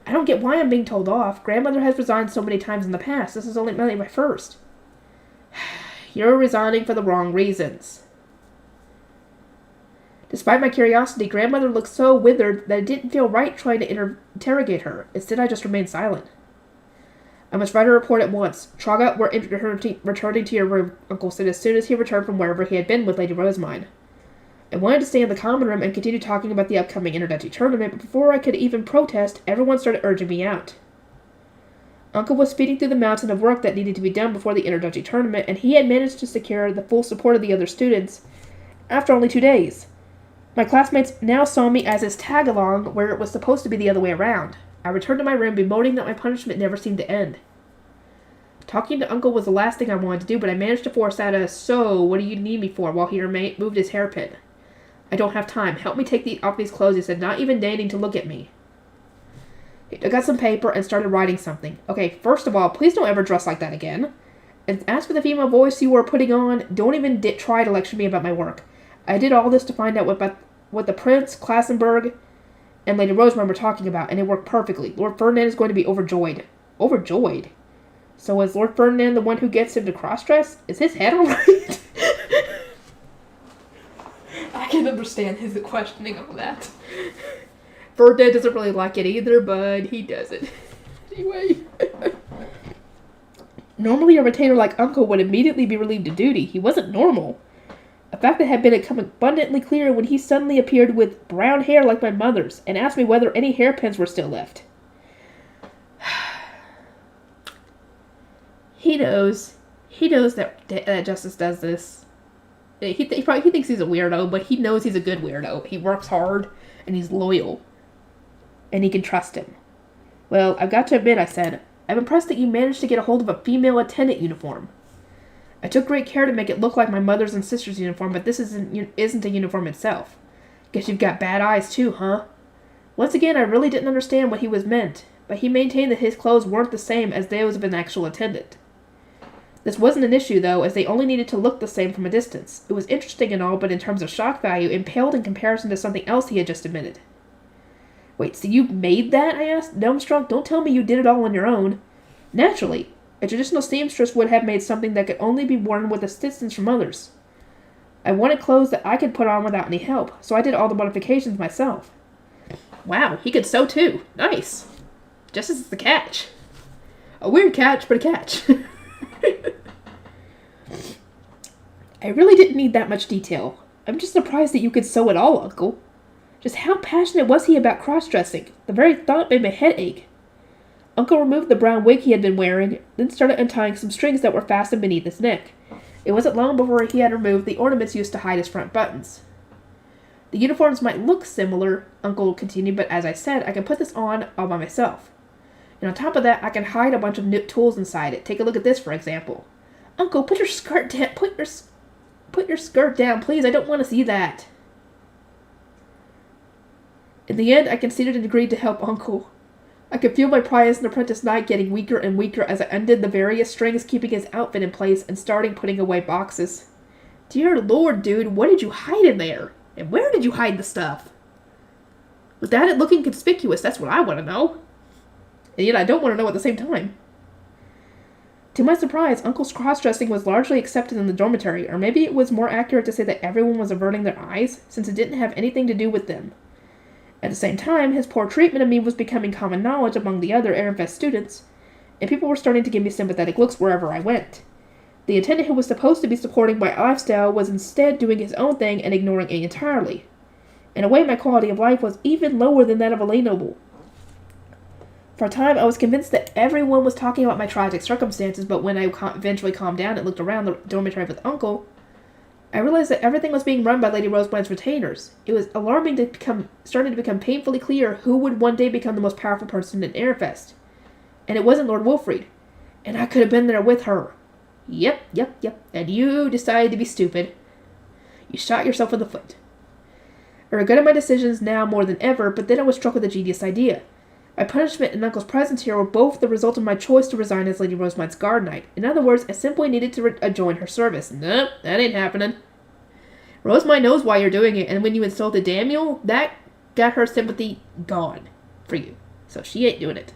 I don't get why I'm being told off. Grandmother has resigned so many times in the past. This is only my first. You're resigning for the wrong reasons. Despite my curiosity, Grandmother looked so withered that it didn't feel right trying to interrogate her. Instead, I just remained silent. I must write a report at once. Traga, we're returning to your room, Uncle said as soon as he returned from wherever he had been with Lady Rosemine. I wanted to stay in the common room and continue talking about the upcoming Interduchy tournament, but before I could even protest, everyone started urging me out. Uncle was speeding through the mountain of work that needed to be done before the introductory tournament, and he had managed to secure the full support of the other students after only 2 days. My classmates now saw me as his tag-along, where it was supposed to be the other way around. I returned to my room, bemoaning that my punishment never seemed to end. Talking to Uncle was the last thing I wanted to do, but I managed to force out a, "So, what do you need me for?" while he moved his hairpin. "I don't have time. Help me take off these clothes," he said, not even deigning to look at me. He took out some paper and started writing something. "Okay, first of all, please don't ever dress like that again. And as for the female voice you were putting on, don't even try to lecture me about my work. I did all this to find out what the Prince, Klassenberg, and Lady Rosemary were talking about, and it worked perfectly. Lord Ferdinand is going to be overjoyed." Overjoyed? So is Lord Ferdinand the one who gets him to cross-dress? Is his head alright? I can understand his questioning of that. Ferdinand doesn't really like it either, but he does it. Anyway. Normally a retainer like Uncle would immediately be relieved of duty. He wasn't normal. A fact that had become abundantly clear when he suddenly appeared with brown hair like my mother's and asked me whether any hairpins were still left. He knows that Justice does this. He thinks he's a weirdo, but he knows he's a good weirdo. He works hard, and he's loyal. And he can trust him. "Well, I've got to admit," I said, "I'm impressed that you managed to get a hold of a female attendant uniform. I took great care to make it look like my mother's and sister's uniform, but this isn't a uniform itself. Guess you've got bad eyes too, huh?" Once again, I really didn't understand what he was meant, but he maintained that his clothes weren't the same as those of an actual attendant. This wasn't an issue, though, as they only needed to look the same from a distance. It was interesting and all, but in terms of shock value, it paled in comparison to something else he had just admitted. "Wait, so you made that?" I asked. "Dumbstruck, don't tell me you did it all on your own." "Naturally. A traditional seamstress would have made something that could only be worn with assistance from others. I wanted clothes that I could put on without any help, so I did all the modifications myself." Wow, he could sew too. Nice. Just as the catch. A weird catch, but a catch. I really didn't need that much detail. I'm just surprised that you could sew at all, Uncle. Just how passionate was he about cross-dressing? The very thought made my head ache. Uncle removed the brown wig he had been wearing, then started untying some strings that were fastened beneath his neck. It wasn't long before he had removed the ornaments used to hide his front buttons. "The uniforms might look similar," Uncle continued, "but as I said, I can put this on all by myself. And on top of that, I can hide a bunch of tools inside it. Take a look at this, for example." "Uncle, put your skirt down. Put your skirt down, please. I don't want to see that." In the end, I conceded and agreed to help Uncle. I could feel my pride as an apprentice knight getting weaker and weaker as I undid the various strings keeping his outfit in place and starting putting away boxes. Dear Lord, dude, what did you hide in there? And where did you hide the stuff? Without it looking conspicuous, that's what I want to know. And yet I don't want to know at the same time. To my surprise, Uncle's cross-dressing was largely accepted in the dormitory, or maybe it was more accurate to say that everyone was averting their eyes, since it didn't have anything to do with them. At the same time, his poor treatment of me was becoming common knowledge among the other Airfest students, and people were starting to give me sympathetic looks wherever I went. The attendant who was supposed to be supporting my lifestyle was instead doing his own thing and ignoring me entirely. In a way, my quality of life was even lower than that of a lay noble. For a time, I was convinced that everyone was talking about my tragic circumstances, but when I eventually calmed down and looked around the dormitory with Uncle, I realized that everything was being run by Lady Rosebud's retainers. It was alarming starting to become painfully clear who would one day become the most powerful person in Airfest. And it wasn't Lord Wolfried. And I could have been there with her. Yep. And you decided to be stupid. You shot yourself in the foot. I regretted my decisions now more than ever, but then I was struck with a genius idea. My punishment and Uncle's presence here were both the result of my choice to resign as Lady Rosebud's guard knight. In other words, I simply needed to join her service. Nope, that ain't happening. Rosemary knows why you're doing it, and when you insulted Daniel, that got her sympathy gone for you. So she ain't doing it.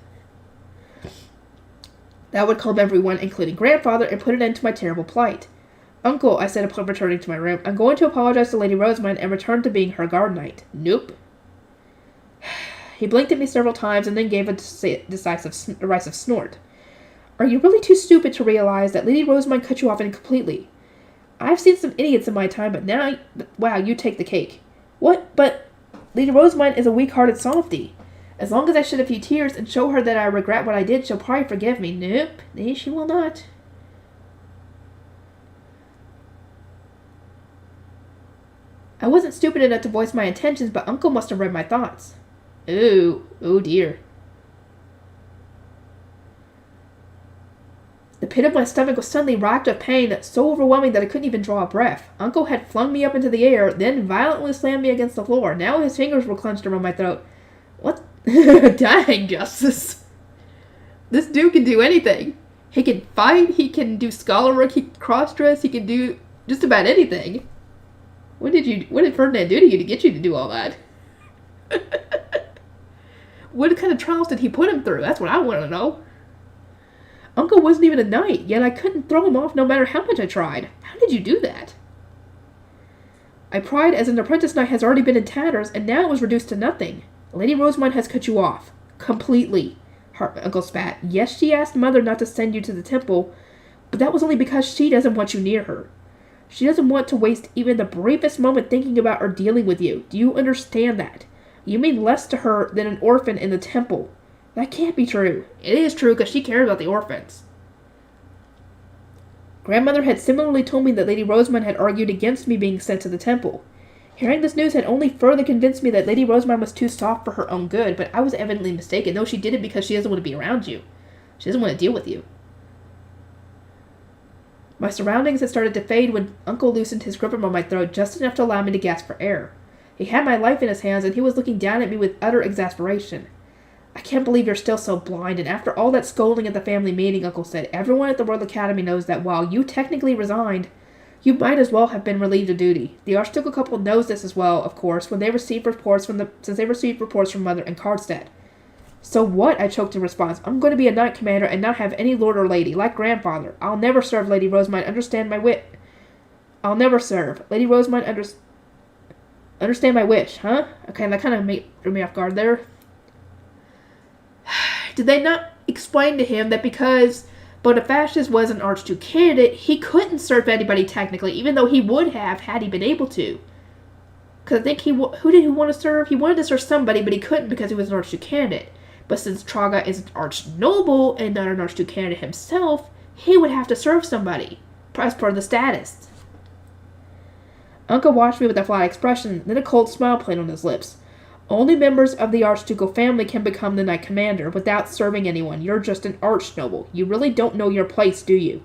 That would calm everyone, including Grandfather, and put an end to my terrible plight. Uncle, I said upon returning to my room, I'm going to apologize to Lady Rosemary and return to being her guard knight. Nope. He blinked at me several times and then gave a derisive snort. Are you really too stupid to realize that Lady Rosemary cut you off incompletely? I've seen some idiots in my time, but now, wow, you take the cake. What? But Lady Rosemary is a weak-hearted softy. As long as I shed a few tears and show her that I regret what I did, she'll probably forgive me. Nope, she will not. I wasn't stupid enough to voice my intentions, but Uncle must have read my thoughts. Oh dear. The pit of my stomach was suddenly racked with pain so overwhelming that I couldn't even draw a breath. Uncle had flung me up into the air, then violently slammed me against the floor. Now his fingers were clenched around my throat. What? Dang, Justice. This dude can do anything. He can fight, he can do scholar work, he can cross-dress, he can do just about anything. What did Ferdinand do to you to get you to do all that? What kind of trials did he put him through? That's what I want to know. Uncle wasn't even a knight, yet I couldn't throw him off no matter how much I tried. How did you do that? I pried as an apprentice knight has already been in tatters, and now it was reduced to nothing. Lady Rosamund has cut you off. Completely. Uncle spat. Yes, she asked Mother not to send you to the temple, but that was only because she doesn't want you near her. She doesn't want to waste even the briefest moment thinking about or dealing with you. Do you understand that? You mean less to her than an orphan in the temple. That can't be true. It is true because she cares about the orphans. Grandmother had similarly told me that Lady Rosamund had argued against me being sent to the temple. Hearing this news had only further convinced me that Lady Rosamund was too soft for her own good, but I was evidently mistaken. No, she did it because she doesn't want to be around you. She doesn't want to deal with you. My surroundings had started to fade when Uncle loosened his grip on my throat just enough to allow me to gasp for air. He had my life in his hands, and he was looking down at me with utter exasperation. I can't believe you're still so blind, and after all that scolding at the family meeting, Uncle said, everyone at the Royal Academy knows that while you technically resigned, you might as well have been relieved of duty. The Archducal couple knows this as well, of course, when they received reports since they received reports from Mother and Karlstedt. So what? I choked in response. I'm going to be a knight commander and not have any lord or lady, like grandfather. I'll never serve Lady Rosamund. Understand my wit. I'll never serve. Lady Rosamund understand my wish, huh? Okay, that kind of threw me off guard there. Did they not explain to him that because Bonifacius was an Archduke candidate, he couldn't serve anybody technically, even though he would have had he been able to? Because I think who did he want to serve? He wanted to serve somebody, but he couldn't because he was an Archduke candidate. But since Traga is an archnoble and not an Archduke candidate himself, he would have to serve somebody, as per the status. Uncle watched me with a flat expression, then a cold smile played on his lips. Only members of the Archducal family can become the knight commander without serving anyone. You're just an archnoble. You really don't know your place, do you?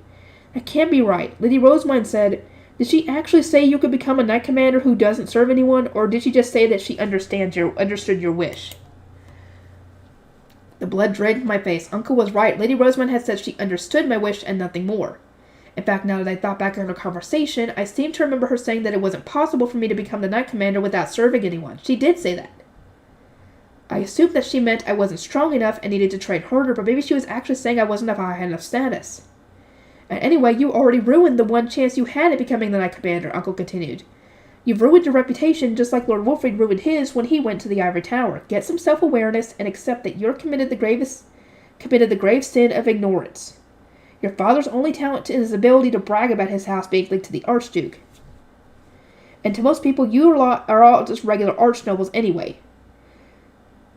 That can't be right. Lady Rosamund said, did she actually say you could become a knight commander who doesn't serve anyone, or did she just say that she understood your wish? The blood drained from my face. Uncle was right. Lady Rosamund had said she understood my wish and nothing more. In fact, now that I thought back on our conversation, I seem to remember her saying that it wasn't possible for me to become the knight commander without serving anyone. She did say that. I assumed that she meant I wasn't strong enough and needed to train harder, but maybe she was actually saying I wasn't if I had enough status. And anyway, you already ruined the one chance you had at becoming the knight commander, Uncle continued. You've ruined your reputation just like Lord Wilfrid ruined his when he went to the Ivory Tower. Get some self-awareness and accept that you're committed the grave sin of ignorance. Your father's only talent is his ability to brag about his house being linked to the Archduke. And to most people, you are all just regular archnobles anyway.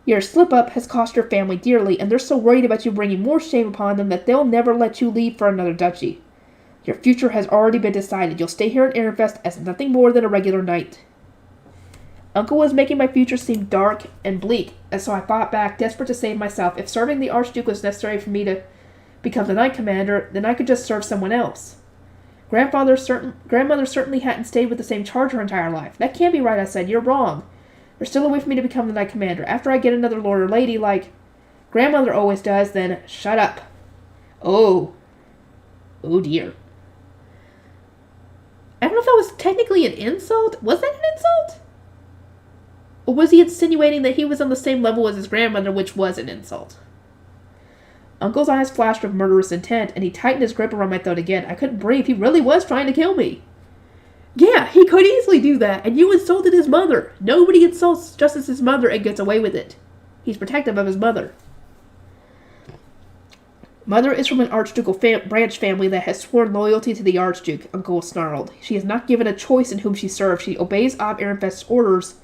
Your slip-up has cost your family dearly, and they're so worried about you bringing more shame upon them that they'll never let you leave for another duchy. Your future has already been decided. You'll stay here in Ehrenfest as nothing more than a regular knight. Uncle was making my future seem dark and bleak, and so I fought back, desperate to save myself. If serving the Archduke was necessary for me to become the knight commander, then I could just serve someone else. Grandmother certainly hadn't stayed with the same charge her entire life. That can't be right, I said. You're wrong. There's still a way for me to become the knight commander. After I get another lord or lady like Grandmother always does, then shut up. Oh dear. I don't know if that was technically an insult. Was that an insult? Or was he insinuating that he was on the same level as his grandmother, which was an insult? Uncle's eyes flashed with murderous intent, and he tightened his grip around my throat again. I couldn't breathe. He really was trying to kill me. Yeah, he could easily do that, and you insulted his mother. Nobody insults Justice's mother and gets away with it. He's protective of his mother. Mother is from an Archducal branch family that has sworn loyalty to the Archduke, Uncle snarled. She is not given a choice in whom she serves. She obeys Ob Ehrenfest's orders,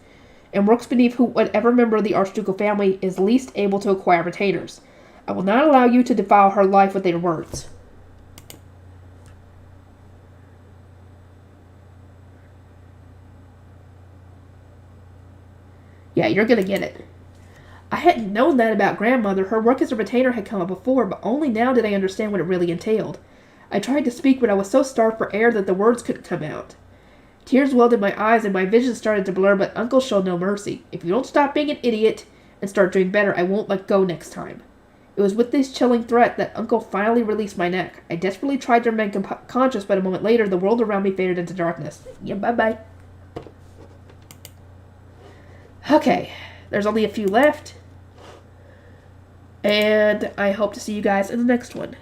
and works beneath whatever member of the Archducal family is least able to acquire retainers. I will not allow you to defile her life with your words. Yeah, you're gonna get it. I hadn't known that about grandmother. Her work as a retainer had come up before, but only now did I understand what it really entailed. I tried to speak, but I was so starved for air that the words couldn't come out. Tears welled in my eyes and my vision started to blur, but Uncle showed no mercy. If you don't stop being an idiot and start doing better, I won't let go next time. It was with this chilling threat that Uncle finally released my neck. I desperately tried to remain conscious, but a moment later, the world around me faded into darkness. Yeah, bye-bye. Okay, there's only a few left. And I hope to see you guys in the next one.